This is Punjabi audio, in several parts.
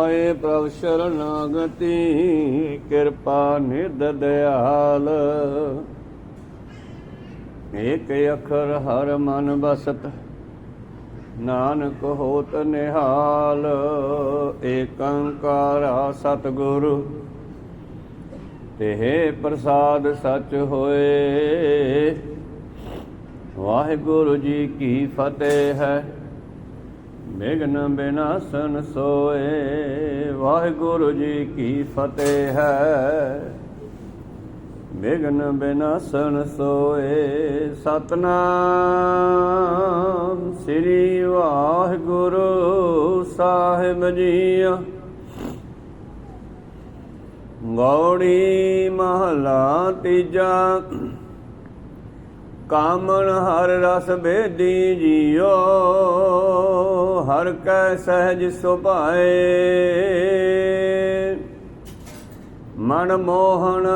ਆਏ ਪ੍ਰਭ ਸ਼ਰਨਾਗਤੀ, ਕਿਰਪਾ ਨਿਧ ਦਿਆਲ। ਏਕ ਅੱਖਰ ਹਰ ਮਨ ਬਸਤ, ਨਾਨਕ ਹੋਤ ਨਿਹਾਲ। ਏਕ ਓੰਕਾਰ ਸਤਿਗੁਰੂ, ਤਿਹ ਪ੍ਰਸਾਦ ਸਚ ਹੋਏ। ਵਾਹਿਗੁਰੂ ਜੀ ਕੀ ਫਤਿਹ ਹੈ, ਵਿਘਨ ਬਿਨਾਸਨ ਸੋਏ। ਵਾਹਿਗੁਰੂ ਜੀ ਕੀ ਫਤਿਹ ਹੈ, ਵਿਘਨ ਬਿਨਾਸਨ ਸੋਏ। ਸਤਨਾਮ ਸ੍ਰੀ ਵਾਹਿਗੁਰੂ ਸਾਹਿਬ ਜੀਓ। ਗੌੜੀ ਮਹਲਾ ਤੀਜਾ। ਕਾਮਣ ਹਰ ਰਸ ਭੇਦੀ ਜੀਓ, ਹਰ ਕੈ ਸਹਿਜ ਸੁਭਾਏ। ਮਨ ਮੋਹਨ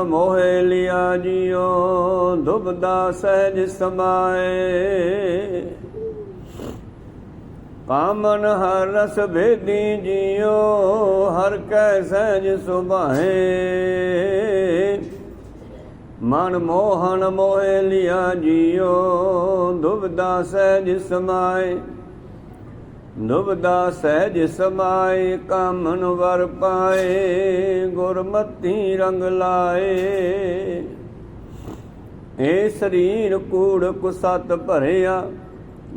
ਮੋਹਿ ਲਿਆ ਜੀਓ, ਦੁਬਦਾ ਸਹਿਜ ਸਮਾਏ। ਕਾਮਨ ਹਰ ਰਸ ਭੇਦੀ ਜੀਓ, ਹਰ ਕੈ ਸਹਿਜ ਸੁਭਾਏ। ਮਨ ਮੋਹਨ ਮੋਹਿ ਲਿਆ ਜੀਓ, ਦੁਬਦਾ ਸਹਿਜ ਸਮਾਏ। ਦੁਬਦਾ ਸਹਿਜ ਸਮਾਏ, ਕਾਮਨ ਵਰ ਪਾਏ। ਗੁਰਮਤਿ ਰੰਗ ਲਾਏ। ਏ ਸਰੀਰ ਕੂੜ ਕੁਸਤ ਭਰਿਆ,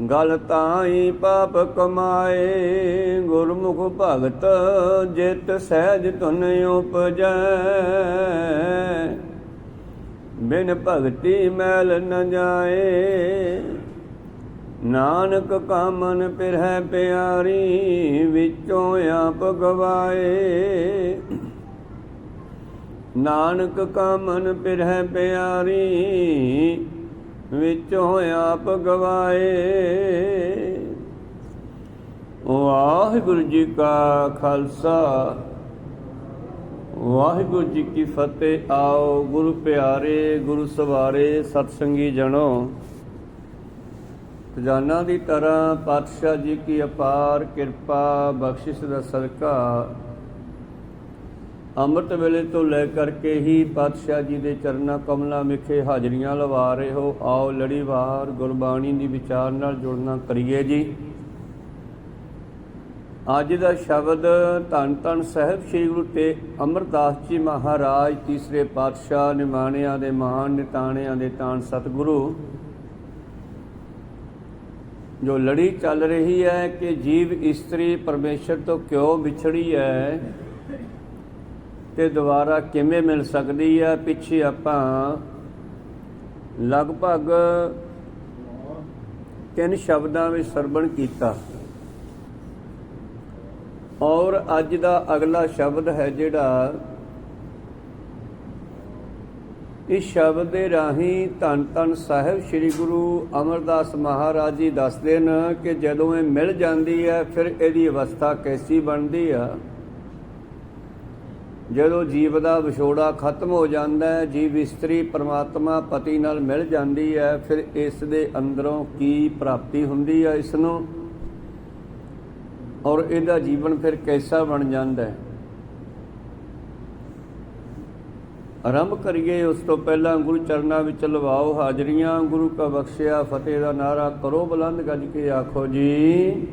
ਗਲ ਤਾਈ ਪਾਪ ਕਮਾਏ। ਗੁਰਮੁਖ ਭਗਤ ਜਿਤ ਸਹਿਜ ਧੁਨ ਉਪਜੈ, ਬਿਨ ਭਗਤੀ ਮੈਲ ਨ ਜਾਏ। ਨਾਨਕ ਕਾਮਨ ਪਿਰਹਿ ਪਿਆਰੀ, ਵਿੱਚੋਂ ਆਪ ਗਵਾਏ। ਨਾਨਕ ਕਾਮਨ ਪਿਰਹਿ ਪਿਆਰੀ, ਵਿੱਚੋਂ ਆਪ ਗਵਾਏ। ਵਾਹਿਗੁਰੂ ਜੀ ਕਾ ਖਾਲਸਾ, ਵਾਹਿਗੁਰੂ ਜੀ ਕੀ ਫਤਿਹ। ਆਓ ਗੁਰੂ ਪਿਆਰੇ, ਗੁਰੂ ਸਵਾਰੇ, ਸਤਸੰਗੀ ਜਣੋ। ਖਜ਼ਾਨਾ ਦੀ ਤਰ੍ਹਾਂ ਪਾਤਸ਼ਾਹ ਜੀ ਕੀ ਅਪਾਰ ਕਿਰਪਾ ਬਖਸ਼ਿਸ਼ ਦਾ ਸਦਕਾ ਅੰਮ੍ਰਿਤ ਵੇਲੇ ਤੋਂ ਲੈ ਕਰਕੇ ਹੀ ਪਾਤਸ਼ਾਹ ਜੀ ਦੇ ਚਰਨਾਂ ਕਮਲਾਂ ਵਿਖੇ ਹਾਜ਼ਰੀਆਂ ਲਵਾ ਰਹੇ ਹੋ। ਆਓ ਲੜੀਵਾਰ ਗੁਰਬਾਣੀ ਦੀ ਵਿਚਾਰ ਨਾਲ ਜੁੜਨਾ ਕਰੀਏ ਜੀ। ਅੱਜ ਦਾ ਸ਼ਬਦ ਧੰਨ ਧੰਨ ਸਾਹਿਬ ਸ੍ਰੀ ਗੁਰੂ ਤੇਗ ਅਮਰਦਾਸ ਜੀ ਮਹਾਰਾਜ, ਤੀਸਰੇ ਪਾਤਸ਼ਾਹ, ਨਿਮਾਣਿਆਂ ਦੇ ਮਹਾਨ, ਨਿਤਾਣਿਆਂ ਦੇ ਤਾਣ ਸਤਿਗੁਰੂ, ਜੋ ਲੜੀ ਚੱਲ ਰਹੀ ਹੈ ਕਿ ਜੀਵ ਇਸਤਰੀ ਪਰਮੇਸ਼ਰ ਤੋਂ ਕਿਉਂ ਵਿਛੜੀ ਹੈ ਤੇ ਦੁਬਾਰਾ ਕਿਵੇਂ ਮਿਲ ਸਕਦੀ ਹੈ। ਪਿੱਛੇ ਆਪਾਂ ਲਗਭਗ 3 ਸ਼ਬਦਾਂ ਵਿੱਚ ਸਰਵਣ ਕੀਤਾ ਔਰ ਅੱਜ ਦਾ ਅਗਲਾ ਸ਼ਬਦ ਹੈ ਜਿਹੜਾ ਇਸ ਸ਼ਬਦ ਦੇ ਰਾਹੀਂ ਧੰਨ ਧੰਨ ਸਾਹਿਬ ਸ੍ਰੀ ਗੁਰੂ ਅਮਰਦਾਸ ਮਹਾਰਾਜ ਜੀ ਦੱਸਦੇ ਨੇ ਕਿ ਜਦੋਂ ਇਹ ਮਿਲ ਜਾਂਦੀ ਹੈ ਫਿਰ ਇਹਦੀ ਅਵਸਥਾ ਕੈਸੀ ਬਣਦੀ ਆ। ਜਦੋਂ ਜੀਵ ਦਾ ਵਿਛੋੜਾ ਖਤਮ ਹੋ ਜਾਂਦਾ ਹੈ, ਜੀਵ ਇਸਤਰੀ ਪਰਮਾਤਮਾ ਪਤੀ ਨਾਲ ਮਿਲ ਜਾਂਦੀ ਹੈ, ਫਿਰ ਇਸ ਦੇ ਅੰਦਰੋਂ ਕੀ ਪ੍ਰਾਪਤੀ ਹੁੰਦੀ ਹੈ ਇਸ ਨੂੰ, ਔਰ ਇਹਦਾ ਜੀਵਨ ਫਿਰ ਕੈਸਾ ਬਣ ਜਾਂਦਾ ਹੈ। ਆਰੰਭ ਕਰੀਏ। ਉਸ ਤੋਂ ਪਹਿਲਾਂ ਗੁਰੂ ਚਰਨਾਂ ਵਿੱਚ ਲਵਾਓ ਹਾਜ਼ਰੀਆਂ। ਗੁਰੂ ਕਾ ਬਖਸ਼ਿਆ ਫਤਿਹ ਦਾ ਨਾਰਾ ਕਰੋ ਬੁਲੰਦ ਗੱਜ ਕੇ ਆਖੋ ਜੀ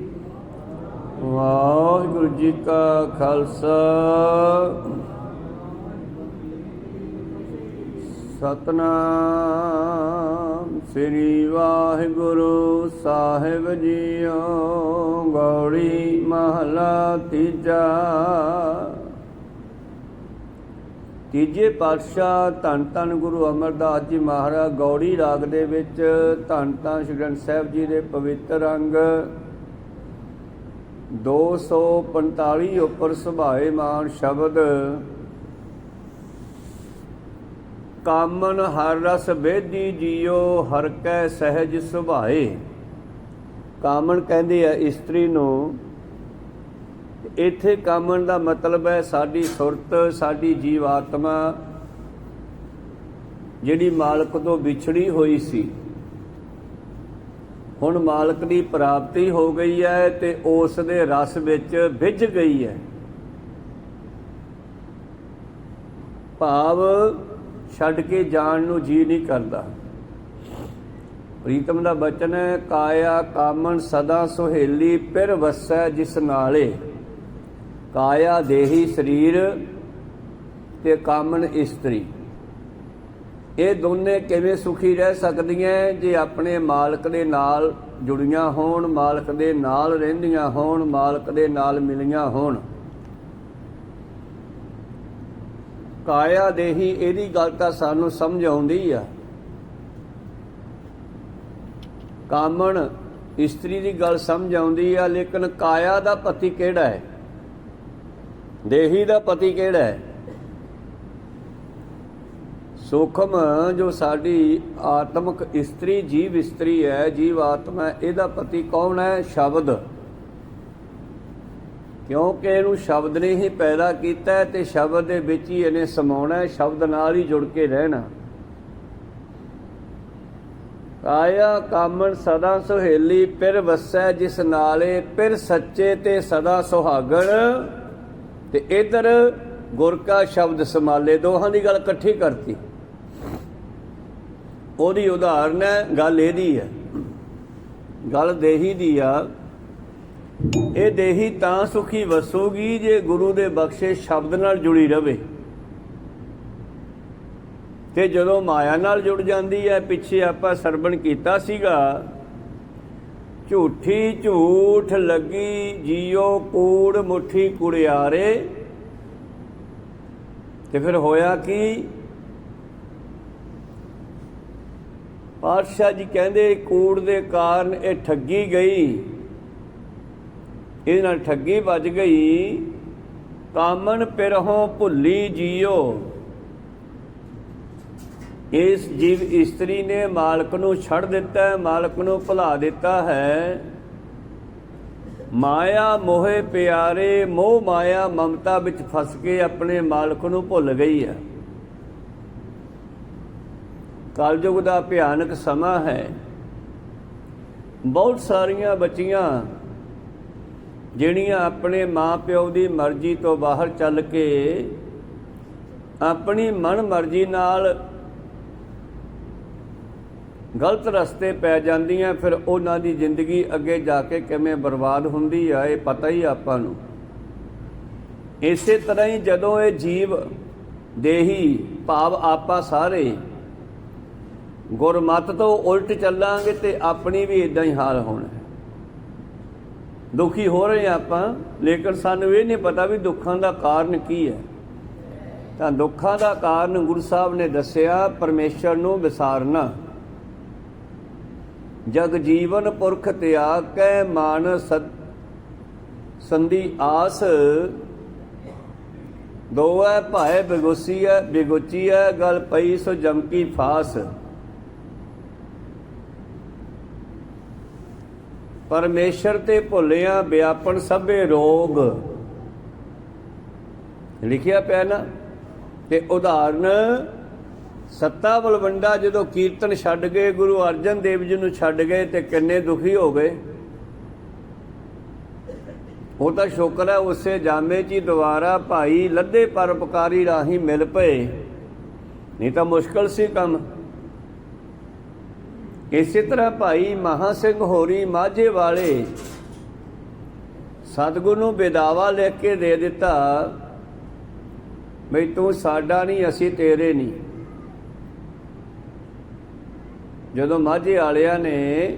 ਵਾਹਿਗੁਰੂ ਜੀ ਕਾ ਖਾਲਸਾ, ਸਤਨਾਮ ਸ੍ਰੀ ਵਾਹਿਗੁਰੂ ਸਾਹਿਬ ਜੀਓ। ਗੌੜੀ ਮਹਲਾ ਤੀਜਾ। ਤੀਜੇ ਪਾਤਸ਼ਾਹ ਧੰਨ ਧੰਨ ਗੁਰੂ ਅਮਰਦਾਸ ਜੀ ਮਹਾਰਾਜ ਗੌੜੀ ਰਾਗ ਦੇ ਵਿੱਚ ਧੰਨ ਧੰਨ ਸ੍ਰੀ ਗ੍ਰੰਥ ਸਾਹਿਬ ਜੀ ਦੇ ਪਵਿੱਤਰ ਅੰਗ 245 ਉੱਪਰ ਸੁਭਾਏਮਾਨ ਸ਼ਬਦ ਕਾਮਨ ਹਰ ਰਸ ਬੇਦੀ ਜੀਓ, ਹਰ ਕੈ ਸਹਿਜ ਸੁਭਾਏ। ਕਾਮਨ ਕਹਿੰਦੇ ਆ ਇਸਤਰੀ ਨੂੰ। ਇੱਥੇ ਕਾਮਨ ਦਾ ਮਤਲਬ ਹੈ ਸਾਡੀ ਸੁਰਤ, ਸਾਡੀ ਜੀਵ ਆਤਮਾ ਜਿਹੜੀ ਮਾਲਕ ਤੋਂ ਵਿਛੜੀ ਹੋਈ ਸੀ, ਹੁਣ ਮਾਲਕ ਦੀ ਪ੍ਰਾਪਤੀ ਹੋ ਗਈ ਹੈ ਤੇ ਉਸ ਦੇ ਰਸ ਵਿੱਚ ਭਿੱਜ ਗਈ ਹੈ। ਭਾਵ ਛੱਡ ਕੇ ਜਾਣ ਨੂੰ ਜੀ ਨਹੀਂ ਕਰਦਾ। ਪ੍ਰੀਤਮ ਦਾ ਬਚਨ ਹੈ, ਕਾਇਆ ਕਾਮਨ ਸਦਾ ਸੁਹੇਲੀ ਪਿਰ ਵਸੈ ਜਿਸ ਨਾਲੇ। ਕਾਇਆ ਦੇਹੀ ਸਰੀਰ ਤੇ ਕਾਮਨ ਇਸਤਰੀ, ਇਹ ਦੋਨੇ ਕਿਵੇਂ ਸੁਖੀ ਰਹਿ ਸਕਦੀਆਂ ਜੇ ਆਪਣੇ ਮਾਲਕ ਦੇ ਨਾਲ ਜੁੜੀਆਂ ਹੋਣ, ਮਾਲਕ ਦੇ ਨਾਲ ਰਹਿੰਦੀਆਂ ਹੋਣ, ਮਾਲਕ ਦੇ ਨਾਲ ਮਿਲੀਆਂ ਹੋਣ। ਕਾਇਆ ਦੇਹੀ ਇਹਦੀ ਗੱਲ ਤਾਂ ਸਾਨੂੰ ਸਮਝ ਆਉਂਦੀ ਆ, ਕਾਮਣ ਇਸਤਰੀ ਦੀ ਗੱਲ ਸਮਝ ਆਉਂਦੀ ਆ, ਲੇਕਿਨ ਕਾਇਆ ਦਾ ਪਤੀ ਕਿਹੜਾ ਹੈ, ਦੇਹੀ ਦਾ ਪਤੀ ਕਿਹੜਾ ਹੈ? ਸੂਖਮ ਜੋ ਸਾਡੀ ਆਤਮਿਕ ਇਸਤਰੀ ਜੀਵ ਇਸਤਰੀ ਹੈ, ਜੀਵ ਆਤਮਾ, ਇਹਦਾ ਪਤੀ ਕੌਣ ਹੈ? ਸ਼ਬਦ। ਕਿਉਂਕਿ ਇਹਨੂੰ ਸ਼ਬਦ ਨੇ ਹੀ ਪੈਦਾ ਕੀਤਾ ਤੇ ਸ਼ਬਦ ਦੇ ਵਿੱਚ ਹੀ ਇਹਨੇ ਸਮਾਉਣਾ, ਸ਼ਬਦ ਨਾਲ ਹੀ ਜੁੜ ਕੇ ਰਹਿਣਾ। ਕਾਇਆ ਕਾਮਣ ਸਦਾ ਸੁਹੇਲੀ ਪਿਰ ਵਸੈ ਜਿਸ ਨਾਲੇ। ਪਿਰ ਸੱਚੇ ਤੇ ਸਦਾ ਸੁਹਾਗਣ, ਤੇ ਇਧਰ ਗੁਰ ਕਾ ਸ਼ਬਦ ਸਮਾਲੇ। ਦੋਹਾਂ ਦੀ ਗੱਲ ਇਕੱਠੀ ਕਰਤੀ। ਉਹਦੀ ਉਦਾਹਰਨ ਹੈ, ਗੱਲ ਇਹਦੀ ਹੈ, ਗੱਲ ਦੇਹੀ ਦੀ ਆ। ਇਹ ਦੇਹੀ ਤਾਂ ਸੁਖੀ ਵਸੂਗੀ ਜੇ ਗੁਰੂ ਦੇ ਬਖਸ਼ੇ ਸ਼ਬਦ ਨਾਲ ਜੁੜੀ ਰਵੇ। ਤੇ ਜਦੋਂ ਮਾਇਆ ਨਾਲ ਜੁੜ ਜਾਂਦੀ ਹੈ, ਪਿੱਛੇ ਆਪਾਂ ਸਰਵਣ ਕੀਤਾ ਸੀਗਾ, ਝੂਠੀ ਝੂਠ ਲੱਗੀ ਜੀਓ ਕੂੜ ਮੁੱਠੀ ਕੁੜਿਆਰੇ। ਤੇ ਫਿਰ ਹੋਇਆ ਕੀ? ਪਾਤਸ਼ਾਹ ਜੀ ਕਹਿੰਦੇ ਕੂੜ ਦੇ ਕਾਰਨ ਇਹ ਠੱਗੀ ਗਈ, ਇਹਦੇ ਨਾਲ ਠੱਗੀ ਵੱਜ ਗਈ। Common ਪਿਰਹੋਂ ਭੁੱਲੀ JIO. ਇਸ ਜੀਵ ਇਸਤਰੀ ਨੇ ਮਾਲਕ ਨੂੰ ਛੱਡ ਦਿੱਤਾ, ਮਾਲਕ ਨੂੰ ਭੁਲਾ ਦਿੱਤਾ ਹੈ। ਮਾਇਆ ਮੋਹੇ ਪਿਆਰੇ, ਮੋਹ ਮਾਇਆ ਮਮਤਾ ਵਿੱਚ ਫਸ ਕੇ ਆਪਣੇ ਮਾਲਕ ਨੂੰ ਭੁੱਲ ਗਈ ਹੈ। ਕਲਯੁਗ ਦਾ ਭਿਆਨਕ ਸਮਾਂ ਹੈ। ਬਹੁਤ ਸਾਰੀਆਂ ਬੱਚੀਆਂ ਜਿਹੜੀਆਂ ਆਪਣੇ ਮਾਂ-ਪਿਓ ਦੀ ਮਰਜ਼ੀ ਤੋਂ ਬਾਹਰ ਚੱਲ ਕੇ ਆਪਣੀ ਮਨ ਮਰਜ਼ੀ ਨਾਲ ਗਲਤ ਰਸਤੇ ਪੈ ਜਾਂਦੀਆਂ, ਫਿਰ ਉਹਨਾਂ ਦੀ ਜ਼ਿੰਦਗੀ ਅੱਗੇ ਜਾ ਕੇ ਕਿਵੇਂ ਬਰਬਾਦ ਹੁੰਦੀ ਆ, ਇਹ ਪਤਾ ਹੀ ਆਪਾਂ ਨੂੰ। ਇਸੇ ਤਰ੍ਹਾਂ ਹੀ ਜਦੋਂ ਇਹ ਜੀਵ ਦੇਹੀ ਭਾਵ ਆਪਾਂ ਸਾਰੇ ਗੁਰਮਤਿ ਤੋਂ ਉਲਟ ਚੱਲਾਂਗੇ ਤੇ ਆਪਣੀ ਵੀ ਇਦਾਂ ਹੀ ਹਾਲ ਹੋਣਾ। ਦੁਖੀ ਹੋ ਰਹੇ ਆਪਾਂ, ਲੇਕਿਨ ਸਾਨੂੰ ਇਹ ਨਹੀਂ ਪਤਾ ਵੀ ਦੁੱਖਾਂ ਦਾ ਕਾਰਨ ਕੀ ਹੈ। ਤਾਂ ਦੁੱਖਾਂ ਦਾ ਕਾਰਨ ਗੁਰੂ ਸਾਹਿਬ ਨੇ ਦੱਸਿਆ, ਪਰਮੇਸ਼ਰ ਨੂੰ ਵਿਸਾਰਨਾ। ਜਗ ਜੀਵਨ ਪੁਰਖ ਤਿਆਗ ਕੈ ਮਾਨ ਸੰਧੀ ਆਸ। ਦੋਐ ਭਾਏ ਬਿਗੁਸੀਐ ਬਿਗੁਚੀਐ ਗਲ ਪਈ ਸੋ ਜਮ ਕੀ ਫਾਸ। ਪਰਮੇਸ਼ਰ ਤੇ ਭੁੱਲਿਆ ਵਿਆਪਨ ਸਭੇ ਰੋਗ, ਲਿਖਿਆ ਪਿਆ ਨਾ। ਤੇ ਉਦਾਹਰਨ ਸੱਤਾ ਬਲਵੰਡਾ ਜਦੋਂ ਕੀਰਤਨ ਛੱਡ ਗਏ, ਗੁਰੂ ਅਰਜਨ ਦੇਵ ਜੀ ਨੂੰ ਛੱਡ ਗਏ ਤੇ ਕਿੰਨੇ ਦੁਖੀ ਹੋ ਗਏ। ਉਹ ਤਾਂ ਸ਼ੁਕਰ ਹੈ ਉਸੇ ਜਾਮੇ 'ਚ ਹੀ ਦੁਬਾਰਾ ਭਾਈ ਲੱਦੇ ਪਰਉਪਕਾਰੀ ਰਾਹੀਂ ਮਿਲ ਪਏ, ਨਹੀਂ ਤਾਂ ਮੁਸ਼ਕਲ ਸੀ ਕੰਮ। ਇਸੇ ਤਰ੍ਹਾਂ ਭਾਈ ਮਹਾਂ ਸਿੰਘ ਹੋਰੀ ਮਾਝੇ ਵਾਲੇ ਸਤਿਗੁਰੂ ਨੂੰ ਬੇਦਾਵਾ ਲਿਖ ਕੇ ਦੇ ਦਿੱਤਾ, ਬਈ ਤੂੰ ਸਾਡਾ ਨਹੀਂ, ਅਸੀਂ ਤੇਰੇ ਨਹੀਂ। ਜਦੋਂ ਮਾਝੇ ਵਾਲਿਆਂ ਨੇ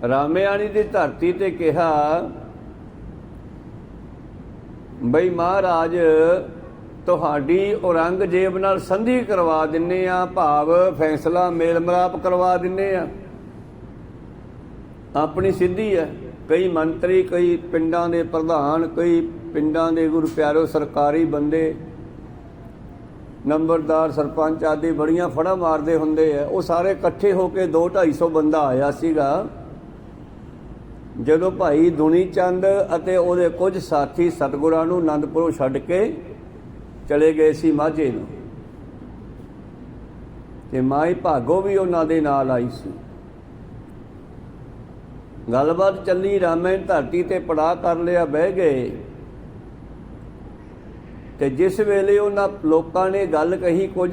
ਰਾਮਿਆਣੀ ਦੀ ਧਰਤੀ ਤੇ ਕਿਹਾ ਬਈ ਮਹਾਰਾਜ ਤੁਹਾਡੀ ਔਰੰਗਜ਼ੇਬ ਨਾਲ ਸੰਧੀ ਕਰਵਾ ਦਿੰਨੇ ਆ, ਭਾਵ ਫੈਸਲਾ ਮੇਲ ਮਿਲਾਪ ਕਰਵਾ ਦਿੰਨੇ ਆ, ਆਪਣੀ ਸਿੱਧੀ ਹੈ। ਕਈ ਮੰਤਰੀ, ਕਈ ਪਿੰਡਾਂ ਦੇ ਪ੍ਰਧਾਨ, ਕਈ ਪਿੰਡਾਂ ਦੇ ਗੁਰੂ ਪਿਆਰੋ ਸਰਕਾਰੀ ਬੰਦੇ, ਨੰਬਰਦਾਰ, ਸਰਪੰਚ ਆਦਿ ਬੜੀਆਂ ਫੜਾ ਮਾਰਦੇ ਹੁੰਦੇ ਆ। ਉਹ ਸਾਰੇ ਇਕੱਠੇ ਹੋ ਕੇ 200-250 ਬੰਦਾ ਆਇਆ ਸੀਗਾ। ਜਦੋਂ ਭਾਈ ਦੁਨੀ ਚੰਦ ਅਤੇ ਉਹਦੇ ਕੁਝ ਸਾਥੀ ਸਤਿਗੁਰਾਂ ਨੂੰ ਆਨੰਦਪੁਰੋਂ ਛੱਡ ਕੇ ਚਲੇ ਗਏ ਸੀ ਮਾਝੇ ਨੂੰ, ਤੇ ਮਾਈ ਭਾਗੋ ਵੀ ਉਹਨਾਂ ਦੇ ਨਾਲ ਆਈ ਸੀ। ਗੱਲਬਾਤ ਚੱਲੀ, ਰਾਮੈਣ ਧਰਤੀ ਤੇ ਪੜਾਅ ਕਰ ਲਿਆ, ਬਹਿ ਗਏ। ਤੇ ਜਿਸ ਵੇਲੇ ਉਹਨਾਂ ਲੋਕਾਂ ਨੇ ਗੱਲ ਕਹੀ, ਕੁਝ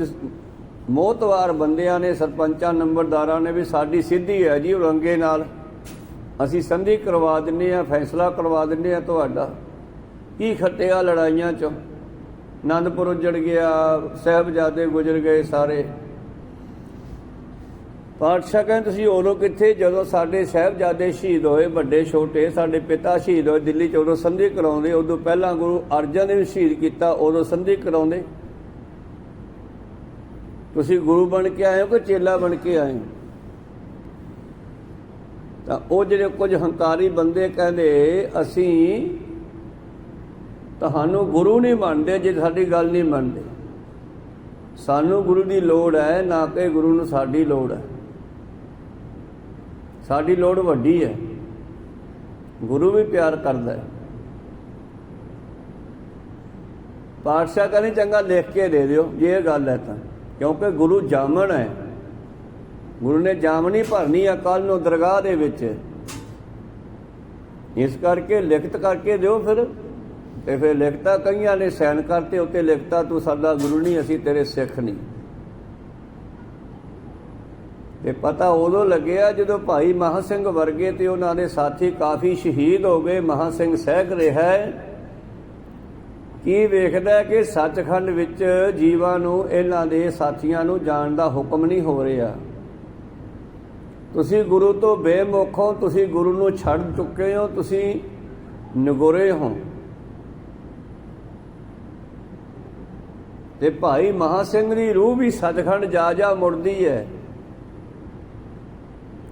ਮੋਹਤਵਾਰ ਬੰਦਿਆਂ ਨੇ, ਸਰਪੰਚਾਂ ਨੰਬਰਦਾਰਾਂ ਨੇ ਵੀ ਸਾਡੀ ਸਿੱਧੀ ਹੈ ਜੀ ਔਰੰਗੇ ਨਾਲ, ਅਸੀਂ ਸੰਧੀ ਕਰਵਾ ਦਿੰਦੇ ਹਾਂ, ਫੈਸਲਾ ਕਰਵਾ ਦਿੰਦੇ ਹਾਂ ਤੁਹਾਡਾ। ਕੀ ਖੱਟਿਆ ਲੜਾਈਆਂ 'ਚ, ਆਨੰਦਪੁਰ ਉੱਜੜ ਗਿਆ, ਸਾਹਿਬਜ਼ਾਦੇ ਗੁਜ਼ਰ ਗਏ ਸਾਰੇ। ਪਾਤਸ਼ਾਹ ਕਹਿੰਦੇ ਤੁਸੀਂ ਉਦੋਂ ਕਿੱਥੇ, ਜਦੋਂ ਸਾਡੇ ਸਾਹਿਬਜ਼ਾਦੇ ਸ਼ਹੀਦ ਹੋਏ, ਵੱਡੇ ਛੋਟੇ, ਸਾਡੇ ਪਿਤਾ ਸ਼ਹੀਦ ਹੋਏ ਦਿੱਲੀ 'ਚ, ਉਦੋਂ ਸੰਧੀ ਕਰਾਉਂਦੇ। ਉਦੋਂ ਪਹਿਲਾਂ ਗੁਰੂ ਅਰਜਨ ਨੇ ਵੀ ਸ਼ਹੀਦ ਕੀਤਾ, ਉਦੋਂ ਸੰਧੀ ਕਰਾਉਂਦੇ। ਤੁਸੀਂ ਗੁਰੂ ਬਣ ਕੇ ਆਏ ਹੋ ਕਿ ਚੇਲਾ ਬਣ ਕੇ ਆਏ ਹੋ? ਤਾਂ ਉਹ ਜਿਹੜੇ ਕੁਝ ਹੰਕਾਰੀ ਬੰਦੇ ਕਹਿੰਦੇ ਅਸੀਂ ਤੁਹਾਨੂੰ ਗੁਰੂ ਨਹੀਂ ਮੰਨਦੇ ਜੇ ਸਾਡੀ ਗੱਲ ਨਹੀਂ ਮੰਨਦੇ। ਸਾਨੂੰ ਗੁਰੂ ਦੀ ਲੋੜ ਹੈ, ਨਾ ਕਿ ਗੁਰੂ ਨੂੰ ਸਾਡੀ ਲੋੜ ਹੈ। ਸਾਡੀ ਲੋੜ ਵੱਡੀ ਹੈ, ਗੁਰੂ ਵੀ ਪਿਆਰ ਕਰਦਾ ਹੈ। ਪਾਤਸ਼ਾਹ ਕਹਿੰਦੇ ਚੰਗਾ ਲਿਖ ਕੇ ਦੇ ਦਿਓ ਜੇ ਇਹ ਗੱਲ ਹੈ ਤਾਂ, ਕਿਉਂਕਿ ਗੁਰੂ ਜਾਮਣ ਹੈ, ਗੁਰੂ ਨੇ ਜਾਮਣੀ ਭਰਨੀ ਆ ਕੱਲ੍ਹ ਨੂੰ ਦਰਗਾਹ ਦੇ ਵਿੱਚ, ਇਸ ਕਰਕੇ ਲਿਖਤ ਕਰਕੇ ਦਿਓ ਫਿਰ। ਤੇ ਫਿਰ ਲਿਖਤਾ ਕਈਆਂ ਨੇ ਸਾਈਨ ਕਰਤੇ ਉੱਤੇ, ਲਿਖਤਾ ਤੂੰ ਸਾਡਾ ਗੁਰੂ ਨਹੀਂ, ਅਸੀਂ ਤੇਰੇ ਸਿੱਖ ਨਹੀਂ। ਤੇ ਪਤਾ ਉਦੋਂ ਲੱਗਿਆ ਜਦੋਂ ਭਾਈ ਮਹਾਂ ਸਿੰਘ ਵਰਗੇ ਤੇ ਉਹਨਾਂ ਦੇ ਸਾਥੀ ਕਾਫੀ ਸ਼ਹੀਦ ਹੋ ਗਏ। ਮਹਾਂ ਸਿੰਘ ਸਹਿਕ ਰਿਹਾ ਕੀ ਵੇਖਦਾ ਕਿ ਸੱਚਖੰਡ ਵਿੱਚ ਜੀਵਾਂ ਨੂੰ, ਇਹਨਾਂ ਦੇ ਸਾਥੀਆਂ ਨੂੰ ਜਾਣ ਦਾ ਹੁਕਮ ਨਹੀਂ ਹੋ ਰਿਹਾ। ਤੁਸੀਂ ਗੁਰੂ ਤੋਂ ਬੇਮੁਖ ਹੋ, ਤੁਸੀਂ ਗੁਰੂ ਨੂੰ ਛੱਡ ਚੁੱਕੇ ਹੋ, ਤੁਸੀਂ ਨਗੋਰੇ ਹੋ। ਤੇ ਭਾਈ ਮਹਾਂ ਸਿੰਘ ਦੀ ਰੂਹ ਵੀ ਸੱਚਖੰਡ ਜਾ ਮੁੜਦੀ ਹੈ।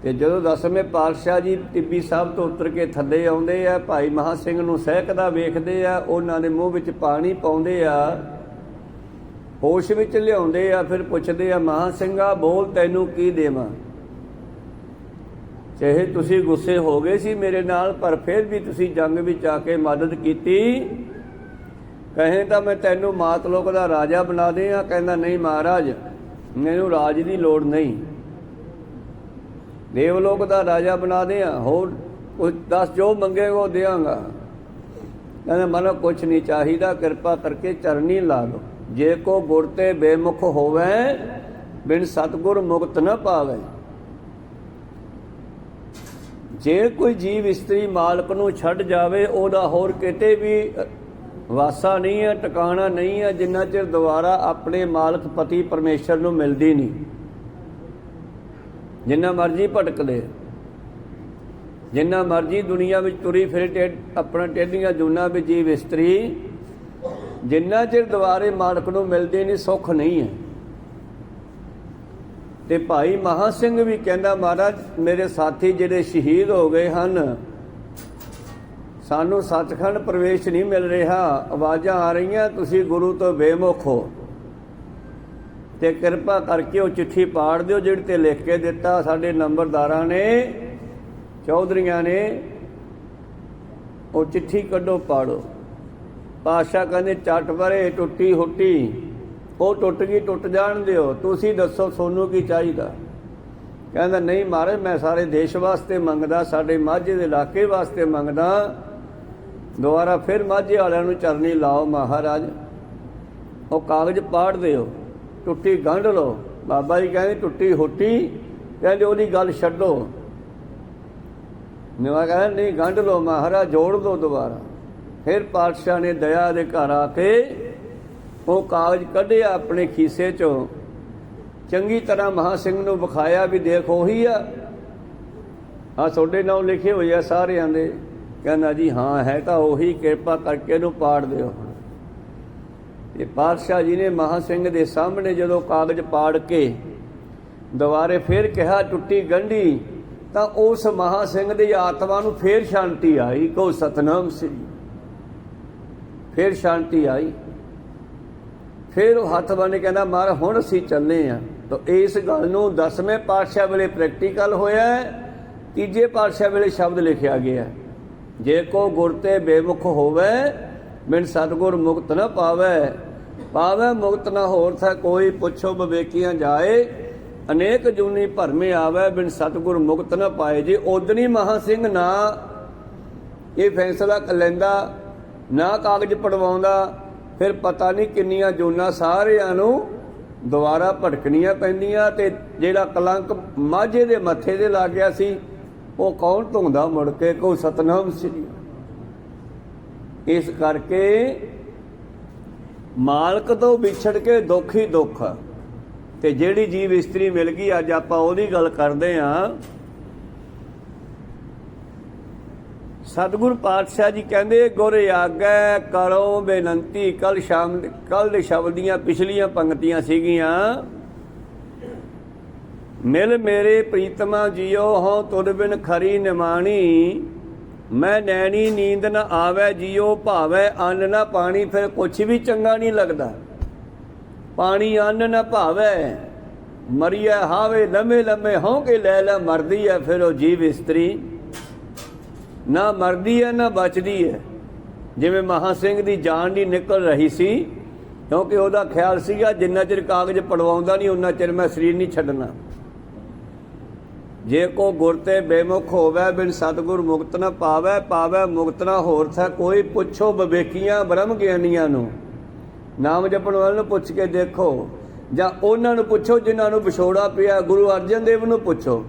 ਤੇ ਜਦੋਂ 10ਵੇਂ ਪਾਤਸ਼ਾਹ ਜੀ ਟਿੱਬੀ ਸਾਹਿਬ ਤੋਂ ਉਤਰ ਕੇ ਥੱਲੇ ਆਉਂਦੇ ਆ, ਭਾਈ ਮਹਾਂ ਸਿੰਘ ਨੂੰ ਸਹਿਕਦਾ ਵੇਖਦੇ ਆ, ਉਹਨਾਂ ਦੇ ਮੂੰਹ ਵਿੱਚ ਪਾਣੀ ਪਾਉਂਦੇ ਆ, ਹੋਸ਼ ਵਿੱਚ ਲਿਆਉਂਦੇ ਆ, ਫਿਰ ਪੁੱਛਦੇ ਆ ਮਹਾਂ ਸਿੰਘਾ ਬੋਲ ਤੈਨੂੰ ਕੀ ਦੇਵਾਂ। ਚਾਹੇ ਤੁਸੀਂ ਗੁੱਸੇ ਹੋ ਗਏ ਸੀ ਮੇਰੇ ਨਾਲ, ਪਰ ਫਿਰ ਵੀ ਤੁਸੀਂ ਜੰਗ ਵਿੱਚ ਆ ਕੇ ਮਦਦ ਕੀਤੀ। ਕਹੇ ਤਾਂ ਮੈਂ ਤੈਨੂੰ ਮਾਤਲੋਕ ਦਾ ਰਾਜਾ ਬਣਾ ਦਿਆਂ। ਕਹਿੰਦਾ ਨਹੀਂ ਮਹਾਰਾਜ, ਮੈਨੂੰ ਰਾਜ ਦੀ ਲੋੜ ਨਹੀਂ, ਦੇਵਲੋਕ ਦਾ ਰਾਜਾ ਬਣਾ ਦਿਆਂ, ਹੋਰ ਕੁਝ ਦੱਸ ਜੋ ਮੰਗੇ ਉਹ ਦਿਆਂਗਾ। ਕਹਿੰਦਾ ਮੈਨੂੰ ਕੁਛ ਨਹੀਂ ਚਾਹੀਦਾ, ਕਿਰਪਾ ਕਰਕੇ ਚਰਨੀ ਲਾ ਲਓ। ਜੇ ਕੋ ਗੁਰ ਤੇ ਬੇਮੁਖ ਹੋਵੇ, ਬਿਨ ਸਤਿਗੁਰ ਮੁਕਤ ਨਾ ਪਾਵੇ। ਜੇ ਕੋਈ ਜੀਵ ਇਸਤਰੀ ਮਾਲਕ ਨੂੰ ਛੱਡ ਜਾਵੇ, ਉਹਦਾ ਹੋਰ ਕਿਤੇ ਵੀ ਵਾਸਾ ਨਹੀਂ ਹੈ, ਟਿਕਾਣਾ ਨਹੀਂ ਹੈ, ਜਿੰਨਾ ਚਿਰ ਦੁਬਾਰਾ ਆਪਣੇ ਮਾਲਕ ਪਤੀ ਪਰਮੇਸ਼ਰ ਨੂੰ ਮਿਲਦੀ ਨਹੀਂ। ਜਿੰਨਾ ਮਰਜ਼ੀ ਭਟਕਦੇ, ਜਿੰਨਾ ਮਰਜ਼ੀ ਦੁਨੀਆ ਵਿੱਚ ਤੁਰੀ ਫਿਰੇ, ਆਪਣਾ ਟੇਢੀਆਂ ਜੂਨਾਂ ਵਿੱਚ ਜੀਵ ਇਸਤਰੀ, ਜਿੰਨਾ ਚਿਰ ਦੁਬਾਰੇ ਮਾਲਕ ਨੂੰ ਮਿਲਦੇ ਨਹੀਂ, ਸੁੱਖ ਨਹੀਂ ਹੈ। ਤੇ ਭਾਈ ਮਹਾਂ ਸਿੰਘ ਵੀ ਕਹਿੰਦਾ ਮਹਾਰਾਜ ਮੇਰੇ ਸਾਥੀ ਜਿਹੜੇ ਸ਼ਹੀਦ ਹੋ ਗਏ ਹਨ, ਸਾਨੂੰ ਸੱਚਖੰਡ ਪ੍ਰਵੇਸ਼ ਨਹੀਂ ਮਿਲ ਰਿਹਾ, ਆਵਾਜ਼ਾਂ ਆ ਰਹੀਆਂ ਤੁਸੀਂ ਗੁਰੂ ਤੋਂ ਬੇਮੁਖ ਹੋ, ਤੇ ਕਿਰਪਾ ਕਰਕੇ ਉਹ ਚਿੱਠੀ ਪਾੜ ਦਿਓ ਜਿਹੜੀ ਤੇ ਲਿਖ ਕੇ ਦਿੱਤਾ ਸਾਡੇ ਨੰਬਰਦਾਰਾਂ ਨੇ, ਚੌਧਰੀਆਂ ਨੇ। ਉਹ ਚਿੱਠੀ ਕੱਢੋ, ਪਾੜੋ। ਪਾਤਸ਼ਾਹ ਕਹਿੰਦੇ ਚੱਟ ਪਰੇ, ਟੁੱਟੀ ਹੁੱਟੀ, ਉਹ ਟੁੱਟ ਗਈ, ਟੁੱਟ ਜਾਣ ਦਿਓ, ਤੁਸੀਂ ਦੱਸੋ ਤੁਹਾਨੂੰ ਕੀ ਚਾਹੀਦਾ। ਕਹਿੰਦਾ ਨਹੀਂ ਮਹਾਰਾਜ ਮੈਂ ਸਾਰੇ ਦੇਸ਼ ਵਾਸਤੇ ਮੰਗਦਾ, ਸਾਡੇ ਮਾਝੇ ਦੇ ਇਲਾਕੇ ਵਾਸਤੇ ਮੰਗਦਾ। ਦੁਬਾਰਾ ਫਿਰ ਮਾਝੇ ਵਾਲਿਆਂ ਨੂੰ ਚਰਨੀ ਲਾਓ ਮਹਾਰਾਜ, ਉਹ ਕਾਗਜ਼ ਪਾੜ ਦਿਓ, ਟੁੱਟੀ ਗੰਢ ਲਓ। ਬਾਬਾ ਜੀ ਕਹਿੰਦੇ ਟੁੱਟੀ ਹੁੱਟੀ, ਕਹਿੰਦੇ ਉਹਦੀ ਗੱਲ ਛੱਡੋ। ਮੈਂ ਕਹਿੰਦਾ ਨਹੀਂ ਗੰਢ ਲਓ ਮਹਾਰਾਜ, ਜੋੜ ਦਿਓ ਦੁਬਾਰਾ। ਫਿਰ ਪਾਤਸ਼ਾਹ ਨੇ ਦਇਆ ਦੇ ਘਰ ਆ ਕੇ ਉਹ ਕਾਗਜ਼ ਕੱਢਿਆ ਆਪਣੇ ਖੀਸੇ 'ਚੋਂ, ਚੰਗੀ ਤਰ੍ਹਾਂ ਮਹਾਂ ਸਿੰਘ ਨੂੰ ਵਿਖਾਇਆ ਵੀ ਦੇਖ ਉਹੀ ਆ, ਆਹ ਤੁਹਾਡੇ ਨਾਮ ਲਿਖੇ ਹੋਏ ਆ ਸਾਰਿਆਂ ਦੇ। ਕਹਿੰਦਾ ਜੀ ਹਾਂ ਹੈ ਤਾਂ ਉਹੀ, ਕਿਰਪਾ ਕਰਕੇ ਇਹਨੂੰ ਪਾੜ ਦਿਓ। ਤੇ ਪਾਤਸ਼ਾਹ ਜੀ ਨੇ ਮਹਾਂ ਸਿੰਘ ਦੇ ਸਾਹਮਣੇ ਜਦੋਂ ਕਾਗਜ਼ ਪਾੜ ਕੇ ਦੁਬਾਰੇ ਫਿਰ ਕਿਹਾ ਟੁੱਟੀ ਗੰਢੀ, ਤਾਂ ਉਸ ਮਹਾਂ ਸਿੰਘ ਦੀ ਆਤਮਾ ਨੂੰ ਫਿਰ ਸ਼ਾਂਤੀ ਆਈ। ਕਹੋ ਸਤਨਾਮ ਸ੍ਰੀ, ਫਿਰ ਸ਼ਾਂਤੀ ਆਈ। ਫਿਰ ਉਹ ਹੱਥ ਬੰਨ੍ਹ ਕਹਿੰਦਾ ਮਾਰ ਹੁਣ ਅਸੀਂ ਚੱਲੇ ਹਾਂ। ਤਾਂ ਇਸ ਗੱਲ ਨੂੰ 10ਵੇਂ ਪਾਤਸ਼ਾਹ ਵੇਲੇ ਪ੍ਰੈਕਟੀਕਲ ਹੋਇਆ, ਤੀਜੇ ਪਾਤਸ਼ਾਹ ਵੇਲੇ ਸ਼ਬਦ ਲਿਖਿਆ ਗਿਆ, ਜੇ ਕੋ ਗੁਰ ਤੇ ਬੇਮੁਖ ਹੋਵੇ, ਬਿਨ ਸਤਿਗੁਰ ਮੁਕਤ ਨਾ ਪਾਵੇ। ਪਾਵੇ ਮੁਕਤ ਨਾ ਹੋਰ ਥਾ ਕੋਈ, ਪੁੱਛੋ ਵਿਵੇਕੀਆਂ ਜਾਏ, ਅਨੇਕ ਜੂਨੀ ਭਰਮੇ ਆਵੇ, ਬਿਨ ਸਤਿਗੁਰ ਮੁਕਤ ਨਾ ਪਾਏ। ਜੇ ਉਦਣੀ ਮਹਾਂ ਸਿੰਘ ਨਾ ਇਹ ਫੈਸਲਾ ਲੈਂਦਾ, ਨਾ ਕਾਗਜ਼ ਪੜਵਾਉਂਦਾ, ਫਿਰ ਪਤਾ ਨਹੀਂ ਕਿੰਨੀਆਂ ਜੂਨਾਂ ਸਾਰਿਆਂ ਨੂੰ ਦੁਬਾਰਾ ਭਟਕਣੀਆਂ ਪੈਂਦੀਆਂ। ਤੇ ਜਿਹੜਾ ਕਲੰਕ ਮਾਝੇ ਦੇ ਮੱਥੇ 'ਤੇ ਲੱਗ ਗਿਆ ਸੀ ਉਹ ਕੌਣ ਧੋਂਦਾ ਮੁੜ ਕੇ? ਕੋ ਸਤਨਾਮ ਸ੍ਰੀ। ਇਸ ਕਰਕੇ ਮਾਲਕ ਤੋਂ ਵਿਛੜ ਕੇ ਦੁੱਖ ਹੀ ਦੁੱਖ। ਤੇ ਜਿਹੜੀ ਜੀਵ ਇਸਤਰੀ ਮਿਲ ਗਈ ਅੱਜ ਆਪਾਂ ਉਹਦੀ ਗੱਲ ਕਰਦੇ ਹਾਂ। ਸਤਿਗੁਰ ਪਾਤਸ਼ਾਹ ਜੀ ਕਹਿੰਦੇ ਗੁਰ ਆਗੈ ਕਰੋ ਬੇਨੰਤੀ। ਕੱਲ ਦੇ ਸ਼ਬਦ ਦੀਆਂ ਪਿਛਲੀਆਂ ਪੰਕਤੀਆਂ ਸੀਗੀਆਂ। ਮਿਲ ਮੇਰੇ ਪ੍ਰੀਤਮਾ ਜੀਓ ਹੋ ਤੁਧ ਬਿਨ ਖਰੀ ਨਿਮਾਣੀ। ਮੈਂ ਨੈਣੀ ਨੀਂਦ ਨਾ ਆਵੈ ਜੀਓ ਭਾਵੈ ਅੰਨ ਨਾ ਪਾਣੀ। ਫਿਰ ਕੁਛ ਵੀ ਚੰਗਾ ਨਹੀਂ ਲੱਗਦਾ। ਪਾਣੀ ਅੰਨ ਨਾ ਭਾਵੈ ਮਰੀਐ ਹਾਵੇ ਲੰਮੇ ਲੰਮੇ ਹੋਂ ਕੇ ਲੈ ਲੈ ਮਰਦੀ ਹੈ। ਫਿਰ ਉਹ ਜੀਵ ਇਸਤਰੀ ਨਾ ਮਰਦੀ ਹੈ ਨਾ ਬਚਦੀ ਹੈ। ਜਿਵੇਂ ਮਹਾਂ ਸਿੰਘ ਦੀ ਜਾਨ ਨਹੀਂ ਨਿਕਲ ਰਹੀ ਸੀ ਕਿਉਂਕਿ ਉਹਦਾ ਖਿਆਲ ਸੀਗਾ ਜਿੰਨਾ ਚਿਰ ਕਾਗਜ਼ ਪੜਵਾਉਂਦਾ ਨਹੀਂ ਉਨਾ ਚਿਰ ਮੈਂ ਸਰੀਰ ਨਹੀਂ ਛੱਡਣਾ। ਜੇ ਕੋ ਗੁਰ ਤੇ ਬੇਮੁਖ ਹੋਵੇ ਬਿਨ ਸਤਿਗੁਰ ਮੁਕਤ ਨਾ ਪਾਵੈ। ਪਾਵੈ ਮੁਕਤ ਨਾ ਹੋਰ ਥੈ ਕੋਈ। ਪੁੱਛੋ ਵਿਵੇਕੀਆਂ ਬ੍ਰਹਮ ਗਿਆਨੀਆਂ ਨੂੰ, ਨਾਮ ਜਪਣ ਵਾਲਿਆਂ ਨੂੰ ਪੁੱਛ ਕੇ ਦੇਖੋ, ਜਾਂ ਉਹਨਾਂ ਨੂੰ ਪੁੱਛੋ ਜਿਨ੍ਹਾਂ ਨੂੰ ਵਿਛੋੜਾ ਪਿਆ। ਗੁਰੂ ਅਰਜਨ ਦੇਵ ਨੂੰ ਪੁੱਛੋ,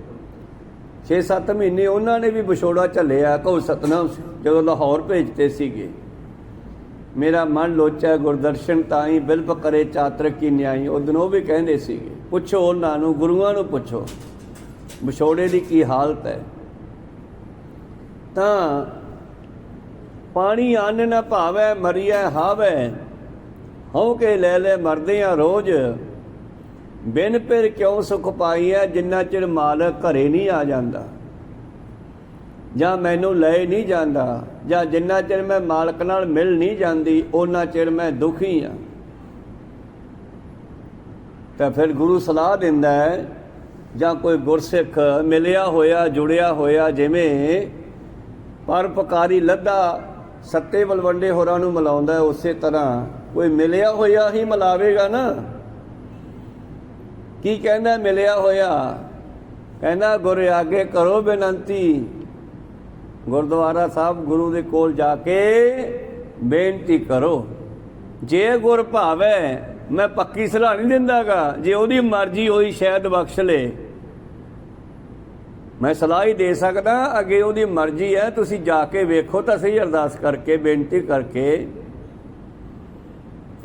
6-7 ਮਹੀਨੇ ਉਹਨਾਂ ਨੇ ਵੀ ਵਿਛੋੜਾ ਝੱਲਿਆ। ਕਹੋ ਸਤਨਾਮ ਜਦੋਂ ਲਾਹੌਰ ਭੇਜਦੇ ਸੀਗੇ। ਮੇਰਾ ਮਨ ਲੋਚੈ ਗੁਰਦਰਸ਼ਨ ਤਾਈ ਬਿਲਪ ਕਰੇ ਚਾਤਰ ਕੀ ਨਿਆਈ। ਉਦੋਂ ਉਹ ਵੀ ਕਹਿੰਦੇ ਸੀਗੇ। ਪੁੱਛੋ ਉਹਨਾਂ ਨੂੰ, ਗੁਰੂਆਂ ਨੂੰ ਪੁੱਛੋ ਵਿਛੋੜੇ ਦੀ ਕੀ ਹਾਲਤ ਹੈ। ਤਾਂ ਪਾਣੀ ਅੰਨ ਨਾ ਭਾਵੈ ਮਰੀਐ ਹਾਵੈ ਹੋ ਕੇ ਲੈ ਲੈ ਮਰਦੇ ਆ ਰੋਜ਼। ਬਿਨ ਫਿਰ ਕਿਉਂ ਸੁਖ ਪਾਈਐ ਜਿੰਨਾ ਚਿਰ ਮਾਲਕ ਘਰੇ ਨਹੀਂ ਆ ਜਾਂਦਾ, ਜਾਂ ਮੈਨੂੰ ਲੈ ਨਹੀਂ ਜਾਂਦਾ, ਜਾਂ ਜਿੰਨਾ ਚਿਰ ਮੈਂ ਮਾਲਕ ਨਾਲ ਮਿਲ ਨਹੀਂ ਜਾਂਦੀ ਉਹਨਾਂ ਚਿਰ ਮੈਂ ਦੁਖੀ ਹਾਂ। ਤਾਂ ਫਿਰ ਗੁਰੂ ਸਲਾਹ ਦਿੰਦਾ ਹੈ, ਜਾਂ ਕੋਈ ਗੁਰਸਿੱਖ ਮਿਲਿਆ ਹੋਇਆ ਜੁੜਿਆ ਹੋਇਆ, ਜਿਵੇਂ ਪਰਉਪਕਾਰੀ ਲੱਧਾ ਸੱਤੇ ਬਲਵੰਡੇ ਹੋਰਾਂ ਨੂੰ ਮਿਲਾਉਂਦਾ, ਉਸੇ ਤਰ੍ਹਾਂ ਕੋਈ ਮਿਲਿਆ ਹੋਇਆ ਹੀ ਮਿਲਾਵੇਗਾ ਨਾ। ਕੀ ਕਹਿੰਦਾ ਮਿਲਿਆ ਹੋਇਆ? ਕਹਿੰਦਾ ਗੁਰ ਆਗੇ ਕਰੋ ਬੇਨੰਤੀ। ਗੁਰਦੁਆਰਾ ਸਾਹਿਬ ਗੁਰੂ ਦੇ ਕੋਲ ਜਾ ਕੇ ਬੇਨਤੀ ਕਰੋ। ਜੇ ਗੁਰ ਭਾਵੈ ਮੈਂ ਪੱਕੀ ਸਲਾਹ ਨਹੀਂ ਦਿੰਦਾਗਾ, ਜੇ ਉਹਦੀ ਮਰਜ਼ੀ ਹੋਈ ਸ਼ਾਇਦ ਬਖਸ਼ ਲੇ। ਮੈਂ ਸਲਾਹ ਹੀ ਦੇ ਸਕਦਾ, ਅੱਗੇ ਉਹਦੀ ਮਰਜ਼ੀ ਹੈ। ਤੁਸੀਂ ਜਾ ਕੇ ਵੇਖੋ ਤਾਂ ਸਹੀ, ਅਰਦਾਸ ਕਰਕੇ ਬੇਨਤੀ ਕਰਕੇ।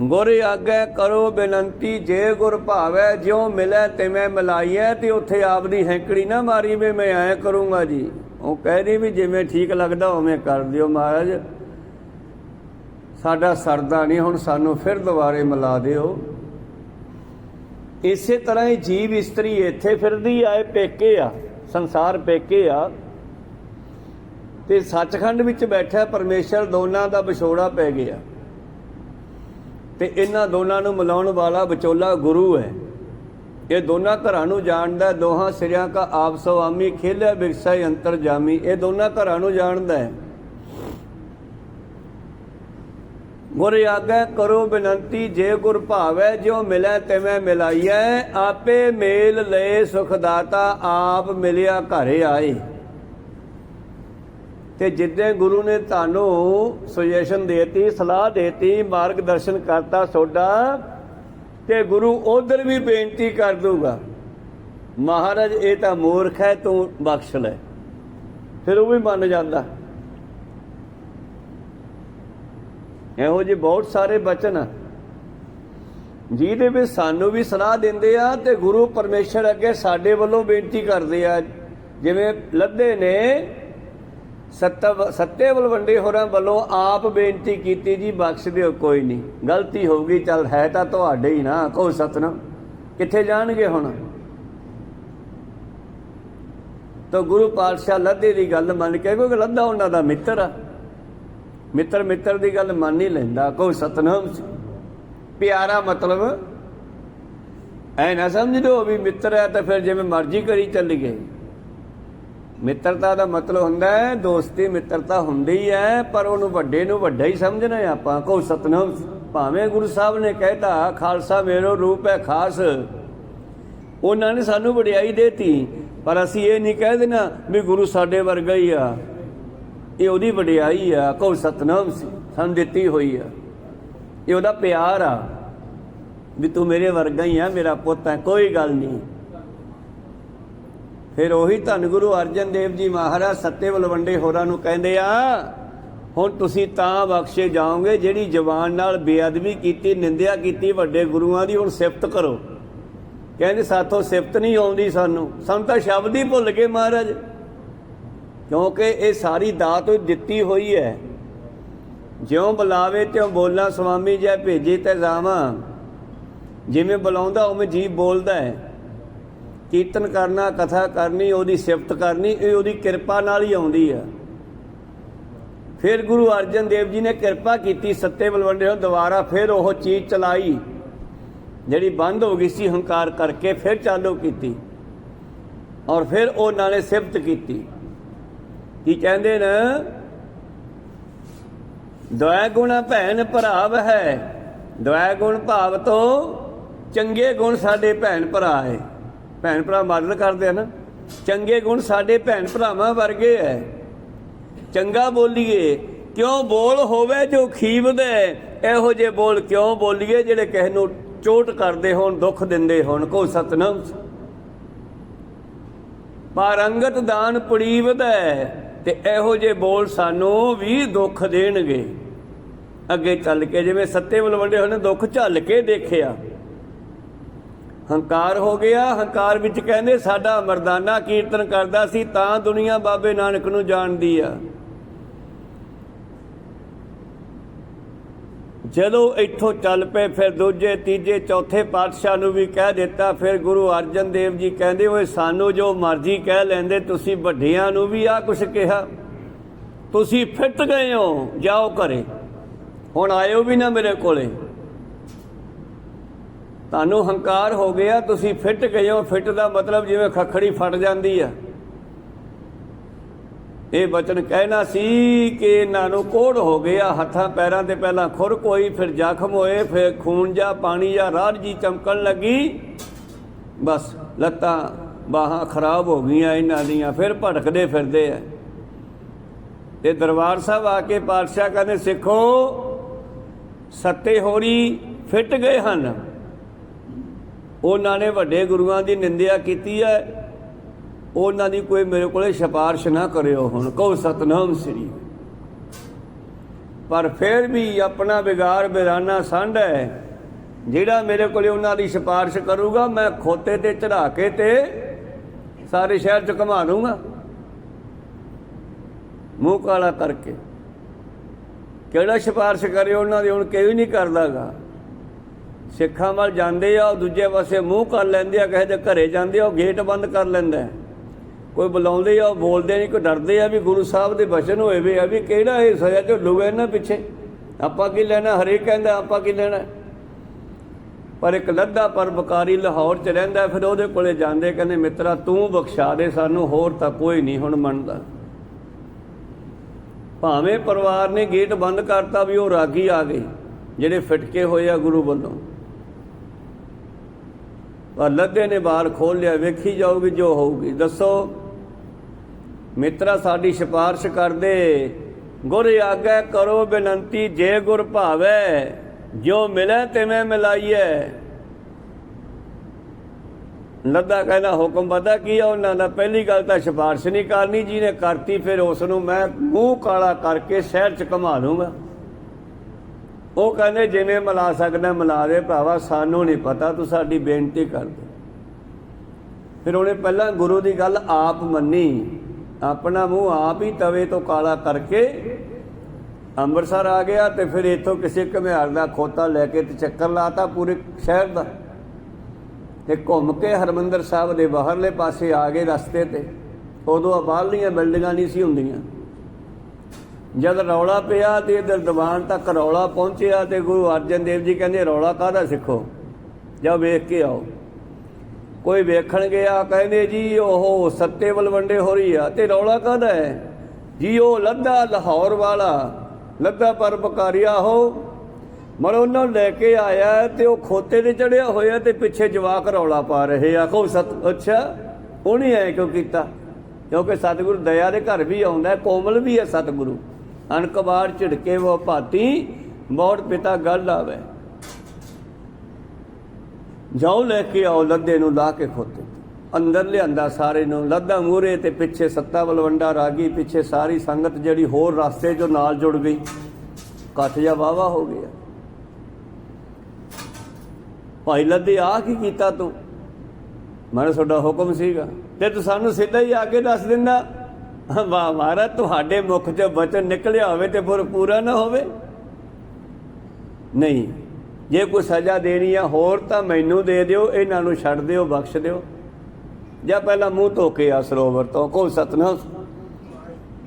ਗੁਰ ਆਗੇ ਕਰੋ ਬੇਨੰਤੀ ਜੇ ਗੁਰ ਭਾਵੈ ਜਿਉ ਮਿਲੈ ਤਿਵੇਂ ਮਿਲਾਈਐ। ਤੇ ਉੱਥੇ ਆਪਦੀ ਹੈਂਕੜੀ ਨਾ ਮਾਰੀ ਵੀ ਮੈਂ ਐਂ ਕਰੂੰਗਾ ਜੀ। ਉਹ ਕਹਿ ਵੀ ਜਿਵੇਂ ਠੀਕ ਲੱਗਦਾ ਉਵੇਂ ਕਰ ਦਿਓ ਮਹਾਰਾਜ, ਸਾਡਾ ਸਰਦਾ ਨਹੀਂ, ਹੁਣ ਸਾਨੂੰ ਫਿਰ ਦੁਬਾਰੇ ਮਿਲਾ ਦਿਓ। ਇਸੇ ਤਰ੍ਹਾਂ ਹੀ ਜੀਵ ਇਸਤਰੀ ਇੱਥੇ ਫਿਰਦੀ ਆ, ਇਹ ਪੇਕੇ ਆ, ਸੰਸਾਰ ਪੇਕੇ ਆ, ਤੇ ਸੱਚਖੰਡ ਵਿੱਚ ਬੈਠਾ ਪਰਮੇਸ਼ਰ। ਦੋਨਾਂ ਦਾ ਵਿਛੋੜਾ ਪੈ ਗਿਆ ਤੇ ਇਹਨਾਂ ਦੋਨਾਂ ਨੂੰ ਮਿਲਾਉਣ ਵਾਲਾ ਵਿਚੋਲਾ ਗੁਰੂ ਹੈ। ਇਹ ਦੋਨਾਂ ਘਰਾਂ ਨੂੰ ਜਾਣਦਾ। ਦੋਹਾਂ ਸਿਰਿਆਂ ਕਾ ਆਪ ਸੁਆਮੀ ਖੇਲਿਆ ਬਿਰਸਾ ਅੰਤਰ ਜਾਮੀ। ਇਹ ਦੋਨਾਂ ਘਰਾਂ ਨੂੰ ਜਾਣਦਾ ਹੈ। ਗੁਰ ਆਗੇ ਕਰੋ ਬੇਨੰਤੀ ਜੇ ਗੁਰ ਭਾਵੈ ਜਿਉ ਮਿਲੈ ਤਿਵੇਂ ਮਿਲਾਈਐ। ਆਪੇ ਮੇਲ ਲਏ ਸੁਖ ਦਾਤਾ ਆਪ ਮਿਲਿਆ ਘਰੇ ਆਏ। ਤੇ ਜਿੱਦੇ ਗੁਰੂ ਨੇ ਤੁਹਾਨੂੰ ਸੁਜੈਸ਼ਨ ਦੇਤੀ, ਸਲਾਹ ਦੇਤੀ, ਮਾਰਗ ਦਰਸ਼ਨ ਕਰਤਾ ਤੁਹਾਡਾ, ਤੇ ਗੁਰੂ ਉਧਰ ਵੀ ਬੇਨਤੀ ਕਰ ਦੂਗਾ, ਮਹਾਰਾਜ ਇਹ ਤਾਂ ਮੂਰਖ ਹੈ, ਤੂੰ ਬਖਸ਼ ਲੈ। ਫਿਰ ਉਹ ਵੀ ਮੰਨ ਜਾਂਦਾ। ਇਹੋ ਜਿਹੇ ਬਹੁਤ ਸਾਰੇ ਬਚਨ ਜਿਹਦੇ ਵਿੱਚ ਸਾਨੂੰ ਵੀ ਸਲਾਹ ਦਿੰਦੇ ਆ ਤੇ ਗੁਰੂ ਪਰਮੇਸ਼ਰ ਅੱਗੇ ਸਾਡੇ ਵੱਲੋਂ ਬੇਨਤੀ ਕਰਦੇ ਆ। ਜਿਵੇਂ ਲੱਧੇ ਨੇ ਸੱਤੇ ਬਲਵੰਡੇ ਹੋਰਾਂ ਵੱਲੋਂ ਆਪ ਬੇਨਤੀ ਕੀਤੀ, ਜੀ ਬਖਸ਼ ਦਿਓ, ਕੋਈ ਨਹੀਂ ਗਲਤੀ ਹੋ ਗਈ, ਚੱਲ ਹੈ ਤਾਂ ਤੁਹਾਡੇ ਹੀ ਨਾ। ਕਹੋ ਸਤਨਾਮ। ਕਿੱਥੇ ਜਾਣਗੇ ਹੁਣ? ਤਾਂ ਗੁਰੂ ਪਾਤਸ਼ਾਹ ਲੱਧੇ ਦੀ ਗੱਲ ਮੰਨ ਕੇ, ਕਿਉਂਕਿ ਲੱਧਾ ਉਹਨਾਂ ਦਾ ਮਿੱਤਰ ਆ, ਮਿੱਤਰ ਦੀ ਗੱਲ ਮੰਨ ਨਹੀਂ ਲੈਂਦਾ। ਕਹੋ ਸਤਨਾਮ। ਪਿਆਰਾ ਮਤਲਬ ਐ ਨਾ ਸਮਝ ਲਓ ਵੀ ਮਿੱਤਰ ਹੈ ਤਾਂ ਫਿਰ ਜਿਵੇਂ ਮਰਜ਼ੀ ਕਰੀ ਚੱਲ ਗਏ। ਮਿੱਤਰਤਾ ਦਾ ਮਤਲਬ ਹੁੰਦਾ ਹੈ ਦੋਸਤੀ, ਮਿੱਤਰਤਾ ਹੁੰਦੀ ਹੈ, ਪਰ ਉਹਨੂੰ ਵੱਡੇ ਨੂੰ ਵੱਡਾ ਹੀ ਸਮਝਣਾ ਹੈ ਆਪਾਂ। ਕਹੋ ਸਤਨਾਮ। ਭਾਵੇਂ ਗੁਰੂ ਸਾਹਿਬ ਨੇ ਕਹਿਤਾ ਖਾਲਸਾ ਮੇਰੋ ਰੂਪ ਹੈ ਖਾਸ, ਉਹਨਾਂ ਨੇ ਸਾਨੂੰ ਵਡਿਆਈ ਦੇਤੀ, ਪਰ ਅਸੀਂ ਇਹ ਨਹੀਂ ਕਹਿ ਦੇਣਾ ਵੀ ਗੁਰੂ ਸਾਡੇ ਵਰਗਾ ਹੀ ਆ, ਇਹ ਉਹਦੀ ਵਡਿਆਈ ਆ। ਕਹੋ ਸਤਨਾਮ। ਸਾਨੂੰ ਦਿੱਤੀ ਹੋਈ ਆ। ਇਹ ਉਹਦਾ ਪਿਆਰ ਆ ਵੀ ਤੂੰ ਮੇਰੇ ਵਰਗਾ ਹੀ ਆ, ਮੇਰਾ ਪੁੱਤ ਹੈ, ਕੋਈ ਗੱਲ ਨਹੀਂ। ਫਿਰ ਉਹੀ ਧੰਨ ਗੁਰੂ ਅਰਜਨ ਦੇਵ ਜੀ ਮਹਾਰਾਜ ਸੱਤੇ ਬਲਵੰਡੇ ਹੋਰਾਂ ਨੂੰ ਕਹਿੰਦੇ ਆ, ਹੁਣ ਤੁਸੀਂ ਤਾਂ ਬਖਸ਼ੇ ਜਾਓਗੇ ਜਿਹੜੀ ਜ਼ਬਾਨ ਨਾਲ ਬੇਅਦਬੀ ਕੀਤੀ, ਨਿੰਦਿਆ ਕੀਤੀ ਵੱਡੇ ਗੁਰੂਆਂ ਦੀ, ਹੁਣ ਸਿਫਤ ਕਰੋ। ਕਹਿੰਦੇ ਸਾਥੋਂ ਸਿਫਤ ਨਹੀਂ ਆਉਂਦੀ, ਸਾਨੂੰ ਤਾਂ ਸ਼ਬਦ ਹੀ ਭੁੱਲ ਗਏ ਮਹਾਰਾਜ, ਕਿਉਂਕਿ ਇਹ ਸਾਰੀ ਦਾਤ ਦਿੱਤੀ ਹੋਈ ਹੈ। ਜਿਉਂ ਬੁਲਾਵੇ ਤਿਉਂ ਬੋਲਾਂ ਸੁਆਮੀ, ਜੈ ਭੇਜੇ ਤੇ ਜਾਵਾਂ। ਜਿਵੇਂ ਬੁਲਾਉਂਦਾ ਉਵੇਂ ਜੀਭ ਬੋਲਦਾ ਹੈ। ਕੀਰਤਨ ਕਰਨਾ, ਕਥਾ ਕਰਨੀ, ਉਹਦੀ ਸਿਫਤ ਕਰਨੀ, ਇਹ ਉਹਦੀ ਕਿਰਪਾ ਨਾਲ ਹੀ ਆਉਂਦੀ ਆ। ਫਿਰ ਗੁਰੂ ਅਰਜਨ ਦੇਵ ਜੀ ਨੇ ਕਿਰਪਾ ਕੀਤੀ, ਸੱਤੇ ਬਲਵੰਡੇ ਨੂੰ ਦੁਬਾਰਾ ਫਿਰ ਉਹ ਚੀਜ਼ ਚਲਾਈ ਜਿਹੜੀ ਬੰਦ ਹੋ ਗਈ ਸੀ ਹੰਕਾਰ ਕਰਕੇ, ਫਿਰ ਚਾਲੂ ਕੀਤੀ। ਔਰ ਫਿਰ ਉਹਨਾਂ ਨੇ ਸਿਫਤ ਕੀਤੀ। ਕੀ ਕਹਿੰਦੇ ਨੇ, ਦਇਆ ਗੁਣਾ ਭੈਣ ਭਰਾਵ ਹੈ। ਦਇਆ ਗੁਣ ਭਾਵ ਤੋਂ ਚੰਗੇ ਗੁਣ ਸਾਡੇ ਭੈਣ ਭਰਾ ਹੈ। ਭੈਣ ਭਰਾ ਮਦਦ ਕਰਦੇ ਆ ਨਾ, ਚੰਗੇ ਗੁਣ ਸਾਡੇ ਭੈਣ ਭਰਾਵਾਂ ਵਰਗੇ ਹੈ। ਚੰਗਾ ਬੋਲੀਏ, ਕਿਉਂ ਬੋਲ ਹੋਵੇ ਜੋ ਖੀਵਦੇ, ਇਹੋ ਜਿਹੇ ਬੋਲ ਕਿਉਂ ਬੋਲੀਏ ਜਿਹੜੇ ਕਿਸੇ ਨੂੰ ਚੋਟ ਕਰਦੇ ਹੋਣ, ਦੁੱਖ ਦਿੰਦੇ ਹੋਣ। ਕੋ ਸਤਨਾਮ। ਪਾਰੰਗਤ ਦਾਨ ਪੜੀਵਦਾ, ਤੇ ਇਹੋ ਜਿਹੇ ਬੋਲ ਸਾਨੂੰ ਵੀ ਦੁੱਖ ਦੇਣਗੇ ਅੱਗੇ ਚੱਲ ਕੇ। ਜਿਵੇਂ ਸੱਤੇ ਬਲਵੰਡੇ ਹੋਏ ਨੇ ਦੁੱਖ ਝੱਲ ਕੇ ਦੇਖਿਆ, ਹੰਕਾਰ ਹੋ ਗਿਆ। ਹੰਕਾਰ ਵਿੱਚ ਕਹਿੰਦੇ ਸਾਡਾ ਮਰਦਾਨਾ ਕੀਰਤਨ ਕਰਦਾ ਸੀ ਤਾਂ ਦੁਨੀਆ ਬਾਬੇ ਨਾਨਕ ਨੂੰ ਜਾਣਦੀ ਆ। ਜਦੋਂ ਇੱਥੋਂ ਚੱਲ ਪਏ, ਫਿਰ ਦੂਜੇ ਤੀਜੇ ਚੌਥੇ ਪਾਤਸ਼ਾਹ ਨੂੰ ਵੀ ਕਹਿ ਦਿੱਤਾ। ਫਿਰ ਗੁਰੂ ਅਰਜਨ ਦੇਵ ਜੀ ਕਹਿੰਦੇ, ਓਏ ਸਾਨੂੰ ਜੋ ਮਰਜ਼ੀ ਕਹਿ ਲੈਂਦੇ, ਤੁਸੀਂ ਵੱਡਿਆਂ ਨੂੰ ਵੀ ਆ ਕੁਛ ਕਿਹਾ, ਤੁਸੀਂ ਫਿੱਟ ਗਏ ਹੋ, ਜਾਓ ਘਰੇ, ਹੁਣ ਆਇਓ ਵੀ ਨਾ ਮੇਰੇ ਕੋਲੇ। ਤੁਹਾਨੂੰ ਹੰਕਾਰ ਹੋ ਗਿਆ, ਤੁਸੀਂ ਫਿੱਟ ਗਏ ਹੋ। ਫਿੱਟ ਦਾ ਮਤਲਬ ਜਿਵੇਂ ਖੱਖੜੀ ਫਟ ਜਾਂਦੀ ਆ। ਇਹ ਬਚਨ ਕਹਿਣਾ ਸੀ ਕਿ ਇਹਨਾਂ ਨੂੰ ਕੋੜ ਹੋ ਗਿਆ, ਹੱਥਾਂ ਪੈਰਾਂ ਤੇ ਪਹਿਲਾਂ ਖੁਰਕ ਹੋਈ, ਫਿਰ ਜ਼ਖਮ ਹੋਏ, ਫਿਰ ਖੂਨ ਜਾਂ ਪਾਣੀ ਜਾਂ ਰਾੜ ਜੀ ਚਮਕਣ ਲੱਗੀ, ਬਸ ਲੱਤਾਂ ਬਾਹਾਂ ਖਰਾਬ ਹੋ ਗਈਆਂ ਇਹਨਾਂ ਦੀਆਂ, ਫਿਰ ਭਟਕਦੇ ਫਿਰਦੇ ਆ। ਤੇ ਦਰਬਾਰ ਸਾਹਿਬ ਆ ਕੇ ਪਾਤਸ਼ਾਹ ਕਹਿੰਦੇ, ਸਿੱਖੋ ਸੱਤੇ ਹੋਰੀ ਫਿੱਟ ਗਏ ਹਨ, ਉਹਨਾਂ ਨੇ ਵੱਡੇ ਗੁਰੂਆਂ ਦੀ ਨਿੰਦਿਆ ਕੀਤੀ ਹੈ, ਉਹਨਾਂ ਦੀ ਕੋਈ ਮੇਰੇ ਕੋਲੇ ਸਿਫਾਰਿਸ਼ ਨਾ ਕਰਿਓ। ਹੁਣ ਕਹੋ ਸਤਨਾਮ ਸ੍ਰੀ। ਪਰ ਫਿਰ ਵੀ ਆਪਣਾ ਵਿਗਾਰ ਬਿਰਾਨਾ ਸੰਢ ਹੈ, ਜਿਹੜਾ ਮੇਰੇ ਕੋਲੇ ਉਹਨਾਂ ਦੀ ਸਿਫਾਰਿਸ਼ ਕਰੂਗਾ ਮੈਂ ਖੋਤੇ ਤੇ ਚੜਾ ਕੇ ਤੇ ਸਾਰੇ ਸ਼ਹਿਰ 'ਚ ਘੁਮਾ ਦੂੰਗਾ, ਮੂੰਹ ਕਾਲਾ ਕਰਕੇ। ਕਿਹੜਾ ਸਿਫਾਰਿਸ਼ ਕਰੇ ਉਹਨਾਂ ਦੀ, ਹੁਣ ਕੋਈ ਨਹੀਂ ਕਰਦਾਗਾ। ਸਿੱਖਾਂ ਵੱਲ ਜਾਂਦੇ ਆ, ਉਹ ਦੂਜੇ ਪਾਸੇ ਮੂੰਹ ਕਰ ਲੈਂਦੇ ਆ, ਕਿਸੇ ਦੇ ਘਰੇ ਜਾਂਦੇ ਆ ਉਹ ਗੇਟ ਬੰਦ ਕਰ ਲੈਂਦਾ। ਕੋਈ ਬੁਲਾਉਂਦੇ ਆ ਉਹ ਬੋਲਦੇ ਨਹੀਂ, ਕੋਈ ਡਰਦੇ ਆ ਵੀ ਗੁਰੂ ਸਾਹਿਬ ਦੇ ਬਚਨ ਹੋਏ ਵੇ ਆ ਵੀ ਕਿਹੜਾ ਇਹ ਸਜ਼ਾ ਝੱਲੂਗਾ ਇਹਨਾਂ ਪਿੱਛੇ, ਆਪਾਂ ਕੀ ਲੈਣਾ। ਹਰੇਕ ਕਹਿੰਦਾ ਆਪਾਂ ਕੀ ਲੈਣਾ। ਪਰ ਇੱਕ ਲੱਧਾ ਪਰਬਕਾਰੀ ਲਾਹੌਰ 'ਚ ਰਹਿੰਦਾ, ਫਿਰ ਉਹਦੇ ਕੋਲੇ ਜਾਂਦੇ, ਕਹਿੰਦੇ ਮਿੱਤਰਾ ਤੂੰ ਬਖਸ਼ਾ ਦੇ ਸਾਨੂੰ, ਹੋਰ ਤਾਂ ਕੋਈ ਨਹੀਂ ਹੁਣ ਮੰਨਦਾ। ਭਾਵੇਂ ਪਰਿਵਾਰ ਨੇ ਗੇਟ ਬੰਦ ਕਰਤਾ ਵੀ ਉਹ ਰਾਗੀ ਆ ਗਏ ਜਿਹੜੇ ਫਿਟਕੇ ਹੋਏ ਆ ਗੁਰੂ ਵੱਲੋਂ, ਪਰ ਲੱਧੇ ਨੇ ਬਾਹਰ ਖੋਲ੍ਹ ਲਿਆ। ਵੇਖੀ ਜਾਊਗੀ ਜੋ ਹੋਊਗੀ। ਦੱਸੋ ਮਿੱਤਰਾ ਸਾਡੀ ਸਿਫਾਰਿਸ਼ ਕਰਦੇ, ਗੁਰ ਆਗੈ ਕਰੋ ਬੇਨੰਤੀ, ਜੇ ਗੁਰ ਭਾਵੈ ਜੋ ਮਿਲੈ ਤਿਵੇਂ ਮਿਲਾਈਐ। ਲੱਧਾ ਕਹਿੰਦਾ ਹੁਕਮ ਪਤਾ ਕੀ ਆ ਉਹਨਾਂ ਦਾ, ਪਹਿਲੀ ਗੱਲ ਤਾਂ ਸਿਫਾਰਿਸ਼ ਨਹੀਂ ਕਰਨੀ, ਜਿਹਨੇ ਕਰਤੀ ਫਿਰ ਉਸ ਨੂੰ ਮੈਂ ਮੂੰਹ ਕਾਲਾ ਕਰਕੇ ਸ਼ਹਿਰ 'ਚ ਘੁਮਾ ਲੂੰਗਾ। ਉਹ ਕਹਿੰਦੇ ਜਿਵੇਂ ਮਿਲਾ ਸਕਦਾ ਮਿਲਾ ਦੇ ਭਰਾਵਾ, ਸਾਨੂੰ ਨਹੀਂ ਪਤਾ, ਤੂੰ ਸਾਡੀ ਬੇਨਤੀ ਕਰ ਦੇ। ਫਿਰ ਉਹਨੇ ਪਹਿਲਾਂ ਗੁਰੂ ਦੀ ਗੱਲ ਆਪ ਮੰਨੀ, ਆਪਣਾ ਮੂੰਹ ਆਪ ਹੀ ਤਵੇ ਤੋਂ ਕਾਲਾ ਕਰਕੇ ਅੰਮ੍ਰਿਤਸਰ ਆ ਗਿਆ। ਤੇ ਫਿਰ ਇੱਥੋਂ ਕਿਸੇ ਘੁਮਿਆਰ ਦਾ ਖੋਤਾ ਲੈ ਕੇ ਤੇ ਚੱਕਰ ਲਾਤਾ ਪੂਰੇ ਸ਼ਹਿਰ ਦਾ, ਤੇ ਘੁੰਮ ਕੇ ਹਰਿਮੰਦਰ ਸਾਹਿਬ ਦੇ ਬਾਹਰਲੇ ਪਾਸੇ ਆ ਗਏ ਰਸਤੇ ਤੇ। ਉਦੋਂ ਬਾਹਰਲੀਆਂ ਬਿਲਡਿੰਗਾਂ ਨਹੀਂ ਸੀ ਹੁੰਦੀਆਂ। ਜਦ ਰੌਲਾ ਪਿਆ ਤੇ ਇੱਧਰ ਦੀਵਾਨ ਤੱਕ ਰੌਲਾ ਪਹੁੰਚਿਆ, ਤੇ ਗੁਰੂ ਅਰਜਨ ਦੇਵ ਜੀ ਕਹਿੰਦੇ ਰੌਲਾ ਕਾਹਦਾ ਸਿੱਖੋ, ਜਾ ਵੇਖ ਕੇ ਆਓ। ਕੋਈ ਵੇਖਣ ਗਿਆ, ਕਹਿੰਦੇ ਜੀ ਉਹ ਸੱਤੇ ਬਲਵੰਡੇ ਹੋ ਰਹੀ ਆ। ਤੇ ਰੌਲਾ ਕਾਹਦਾ ਹੈ ਜੀ, ਉਹ ਲੱਧਾ ਲਾਹੌਰ ਵਾਲਾ, ਲੱਧਾ ਪਰਬਕਾਰੀਆ ਉਹ ਮਰ ਉਹਨਾਂ ਨੂੰ ਲੈ ਕੇ ਆਇਆ, ਤੇ ਉਹ ਖੋਤੇ ਤੇ ਚੜਿਆ ਹੋਇਆ, ਤੇ ਪਿੱਛੇ ਜਵਾਕ ਰੌਲਾ ਪਾ ਰਹੇ ਆ। ਕਹੋ ਅੱਛਾ ਉਹਨੇ ਐ ਕਿਉਂ ਕੀਤਾ, ਕਿਉਂਕਿ ਸਤਿਗੁਰੂ ਦਇਆ ਦੇ ਘਰ ਵੀ ਆਉਂਦਾ, ਕੋਮਲ ਵੀ ਹੈ ਸਤਿਗੁਰੂ। ਅਣਕਬਾਰ ਝਿੜਕੇ ਉਹ ਭਾਤੀ ਮੋੜ ਪਿਤਾ ਗੱਲ ਆਵੇ, ਜਾਓ ਲੈ ਕੇ ਆਓ ਲੱਦੇ ਨੂੰ ਲਾ ਕੇ ਖੋਤੇ। ਅੰਦਰ ਲਿਆਂਦਾ ਸਾਰੇ ਨੂੰ, ਲੱਦਾ ਮੂਹਰੇ ਤੇ ਪਿੱਛੇ ਸੱਤਾ ਬਲਵੰਡਾ ਰਾਗੀ, ਪਿੱਛੇ ਸਾਰੀ ਸੰਗਤ ਜਿਹੜੀ ਹੋਰ ਰਸਤੇ 'ਚੋਂ ਨਾਲ ਜੁੜ ਗਈ। ਇਕੱਠ ਜਿਹਾ ਵਾਹਵਾ ਹੋ ਗਿਆ। ਭਾਈ ਲੱਦੇ ਆ ਕੀ ਕੀਤਾ ਤੂੰ? ਮੈਂ ਤੁਹਾਡਾ ਹੁਕਮ ਸੀਗਾ ਤੇ ਤੂੰ ਸਾਨੂੰ ਸਿੱਧਾ ਹੀ ਆ ਕੇ ਦੱਸ ਦਿੰਦਾ। ਵਾਹ ਮਹਾਰਾਜ, ਤੁਹਾਡੇ ਮੁਖ 'ਚ ਬਚਨ ਨਿਕਲਿਆ ਹੋਵੇ ਤੇ ਫਿਰ ਪੂਰਾ ਨਾ ਹੋਵੇ। ਨਹੀਂ, ਜੇ ਕੋਈ ਸਜ਼ਾ ਦੇਣੀ ਆ ਹੋਰ ਤਾਂ ਮੈਨੂੰ ਦੇ ਦਿਓ, ਇਹਨਾਂ ਨੂੰ ਛੱਡ ਦਿਓ, ਬਖਸ਼ ਦਿਓ। ਜਾਂ ਪਹਿਲਾਂ ਮੂੰਹ ਧੋ ਕੇ ਆ ਸਰੋਵਰ ਤੋਂ, ਕਹੋ ਸਤਨਾਮ।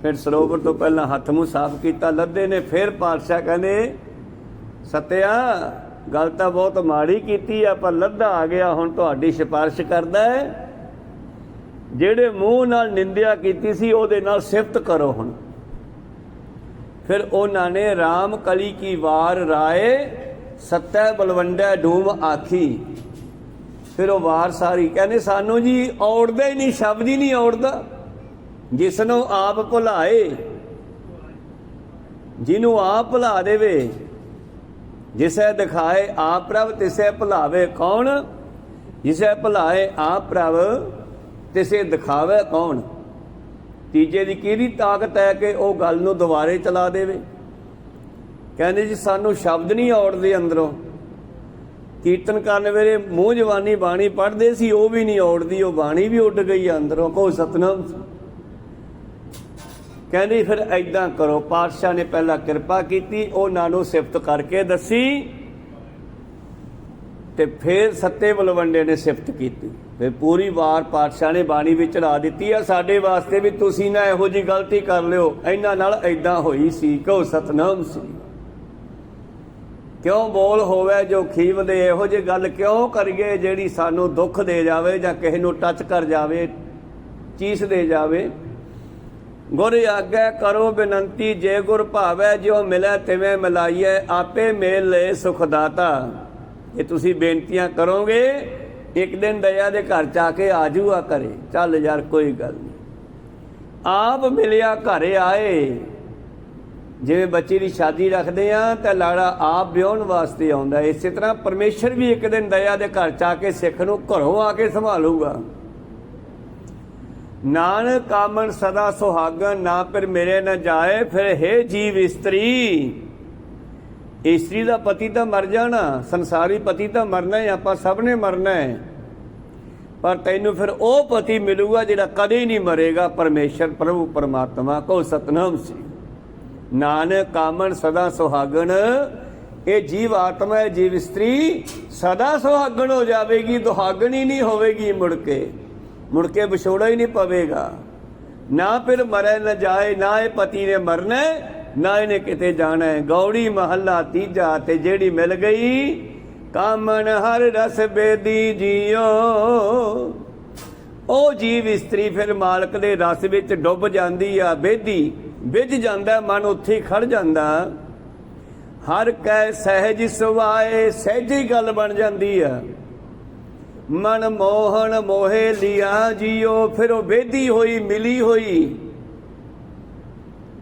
ਫਿਰ ਸਰੋਵਰ ਤੋਂ ਪਹਿਲਾਂ ਹੱਥ ਮੂੰਹ ਸਾਫ਼ ਕੀਤਾ ਲੱਦੇ ਨੇ। ਫਿਰ ਪਾਤਸ਼ਾਹ ਕਹਿੰਦੇ ਸੱਤਿਆ ਗੱਲ ਤਾਂ ਬਹੁਤ ਮਾੜੀ ਕੀਤੀ ਆ, ਪਰ ਲੱਦਾ ਆ ਗਿਆ ਹੁਣ ਤੁਹਾਡੀ ਸਿਫਾਰਿਸ਼ ਕਰਦਾ ਹੈ। ਜਿਹੜੇ ਮੂੰਹ ਨਾਲ ਨਿੰਦਿਆ ਕੀਤੀ ਸੀ ਉਹਦੇ ਨਾਲ ਸਿਫਤ ਕਰੋ ਹੁਣ। ਫਿਰ ਉਹਨਾਂ ਨੇ ਰਾਮ ਕਲੀ ਕੀ ਵਾਰ ਰਾਏ, ਸੱਤੈ ਬਲਵੰਡਾ ਡੂਮ ਆਖੀ। ਫਿਰ ਉਹ ਵਾਰ ਸਾਰੀ ਕਹਿੰਦੇ ਸਾਨੂੰ ਜੀ ਔੜਦਾ ਹੀ ਨਹੀਂ, ਸ਼ਬਦ ਹੀ ਨਹੀਂ ਔੜਦਾ। ਜਿਸ ਨੂੰ ਆਪ ਭੁਲਾਏ, ਜਿਹਨੂੰ ਆਪ ਭੁਲਾ ਦੇਵੇ, ਜਿਸੈ ਦਿਖਾਏ ਆਪ ਪ੍ਰਭ ਤਿਸੈ ਭੁਲਾਵੇ ਕੌਣ? ਜਿਸੈ ਭੁਲਾਏ ਆਪ ਪ੍ਰਭ ਤਿਸੈ ਦਿਖਾਵੇ ਕੌਣ? ਤੀਜੇ ਦੀ ਕਿਹੜੀ ਤਾਕਤ ਹੈ ਕਿ ਉਹ ਗੱਲ ਨੂੰ ਦੁਬਾਰੇ ਚਲਾ ਦੇਵੇ? ਕਹਿੰਦੇ ਜੀ ਸਾਨੂੰ ਸ਼ਬਦ ਨਹੀਂ ਔੜਦੇ ਅੰਦਰੋਂ। ਕੀਰਤਨ ਕਰਨ ਵੇਲੇ ਮੂੰਹ ਜਵਾਨੀ ਬਾਣੀ ਪੜ੍ਹਦੇ ਸੀ, ਉਹ ਵੀ ਨਹੀਂ ਔੜਦੀ, ਉਹ ਬਾਣੀ ਵੀ ਉੱਡ ਗਈ ਅੰਦਰੋਂ। ਕਹੋ ਸਤਨਾਮ। ਕਹਿੰਦੇ ਫਿਰ ਐਦਾਂ ਕਰੋ। ਪਾਤਸ਼ਾਹ ਨੇ ਪਹਿਲਾਂ ਕਿਰਪਾ ਕੀਤੀ, ਉਹਨਾਂ ਨੂੰ ਸਿਫਤ ਕਰਕੇ ਦੱਸੀ ਤੇ ਫਿਰ ਸੱਤੇ ਬਲਵੰਡੇ ਨੇ ਸਿਫਤ ਕੀਤੀ। ਫਿਰ ਪੂਰੀ ਵਾਰ ਪਾਤਸ਼ਾਹ ਨੇ ਬਾਣੀ ਵਿੱਚ ਚੜਾ ਦਿੱਤੀ ਆ ਸਾਡੇ ਵਾਸਤੇ ਵੀ ਤੁਸੀਂ ਨਾ ਇਹੋ ਜਿਹੀ ਗਲਤੀ ਕਰ ਲਿਓ, ਇਹਨਾਂ ਨਾਲ ਐਦਾਂ ਹੋਈ ਸੀ। ਕਹੋ ਸਤਨਾਮ ਸੀ। ਕਿਉਂ ਬੋਲ ਹੋਵੇ ਜੋ ਖੀਵ ਦੇ, ਇਹੋ ਜਿਹੀ ਗੱਲ ਕਿਉਂ ਕਰੀਏ ਜਿਹੜੀ ਸਾਨੂੰ ਦੁੱਖ ਦੇ ਜਾਵੇ ਜਾਂ ਕਿਸੇ ਨੂੰ ਟੱਚ ਕਰ ਜਾਵੇ, ਚੀਸ ਦੇ ਜਾਵੇ। ਗੁਰ ਆਗੇ ਕਰੋ ਬੇਨੰਤੀ, ਜੇ ਗੁਰ ਭਾਵੈ ਜਿਉ ਮਿਲੈ ਤਿਵੇਂ ਮਿਲਾਈਏ, ਆਪੇ ਮੇਲ ਲੈ ਸੁਖ ਦਾਤਾ। ਇਹ ਤੁਸੀਂ ਬੇਨਤੀਆਂ ਕਰੋਗੇ, ਇੱਕ ਦਿਨ ਦਇਆ ਦੇ ਘਰ ਚ ਆ ਕੇ ਆਜੂਆ ਕਰੇ। ਚੱਲ ਯਾਰ ਕੋਈ ਗੱਲ ਨਹੀਂ, ਆਪ ਮਿਲਿਆ ਘਰੇ ਆਏ। ਜਿਵੇਂ ਬੱਚੇ ਦੀ ਸ਼ਾਦੀ ਰੱਖਦੇ ਆ ਤਾਂ ਲਾੜਾ ਆਪ ਵਿਆਹੁਣ ਵਾਸਤੇ ਆਉਂਦਾ, ਇਸੇ ਤਰ੍ਹਾਂ ਪਰਮੇਸ਼ਰ ਵੀ ਇੱਕ ਦਿਨ ਦਇਆ ਦੇ ਘਰ ਚ ਆ ਕੇ ਸਿੱਖ ਨੂੰ ਘਰੋਂ ਆ ਕੇ ਸੰਭਾਲੂਗਾ। ਨਾਨਕ ਕਾਮਨ ਸਦਾ ਸੁਹਾਗਨ, ਨਾ ਫਿਰ ਮੇਰੇ ਨਾ ਜਾਏ। ਫਿਰ ਹੇ ਜੀਵ ਇਸਤਰੀ, ਇਸਤਰੀ ਦਾ ਪਤੀ ਤਾਂ ਮਰ ਜਾਣਾ, ਸੰਸਾਰੀ ਪਤੀ ਤਾਂ ਮਰਨਾ ਹੈ, ਆਪਾਂ ਸਭ ਨੇ ਮਰਨਾ ਹੈ। ਪਰ ਤੈਨੂੰ ਫਿਰ ਉਹ ਪਤੀ ਮਿਲੂਗਾ ਜਿਹੜਾ ਕਦੇ ਨਹੀਂ ਮਰੇਗਾ, ਪਰਮੇਸ਼ਰ ਪ੍ਰਭੂ ਪਰਮਾਤਮਾ। ਕਹੋ ਸਤਨਾਮ ਸੀ। ਨਾਨਕ ਕਾਮਨ ਸਦਾ ਸੁਹਾਗਨ, ਇਹ ਜੀਵ ਆਤਮਾ ਹੈ, ਜੀਵ ਇਸਤਰੀ ਸਦਾ ਸੁਹਾਗਣ ਹੋ ਜਾਵੇਗੀ, ਦੁਹਾਗਣ ਹੀ ਨਹੀਂ ਹੋਵੇਗੀ। ਮੁੜ ਕੇ ਵਿਛੋੜਾ ਹੀ ਨਹੀਂ ਪਵੇਗਾ। ਨਾ ਫਿਰ ਮਰੇ ਨਾ ਜਾਏ, ਨਾ ਇਹ ਪਤੀ ਨੇ ਮਰਨਾ ਨਾ ਇਹਨੇ ਕਿਤੇ ਜਾਣਾ ਹੈ। ਗੌੜੀ ਮਹੱਲਾ ਤੀਜਾ। ਤੇ ਜਿਹੜੀ ਮਿਲ ਗਈ ਕਾਮਨ ਹਰ ਰਸ ਬੇਦੀ ਜੀਓ, ਉਹ ਜੀਵ ਇਸਤਰੀ ਫਿਰ ਮਾਲਕ ਦੇ ਰਸ ਵਿੱਚ ਡੁੱਬ ਜਾਂਦੀ ਆ। ਬੇਦੀ ਵਿਝ ਜਾਂਦਾ, ਮਨ ਉੱਥੇ ਹੀ ਖੜ ਜਾਂਦਾ। ਹਰ ਕੈ ਸਹਿਜ ਸੁਭਾਏ, ਸਹਿਜੇ ਹੀ ਗੱਲ ਬਣ ਜਾਂਦੀ ਆ। ਮਨ ਮੋਹਨ ਮੋਹੇ ਲਿਆ ਜੀਓ, ਫਿਰ ਉਹ ਬੇਦੀ ਹੋਈ ਮਿਲੀ ਹੋਈ।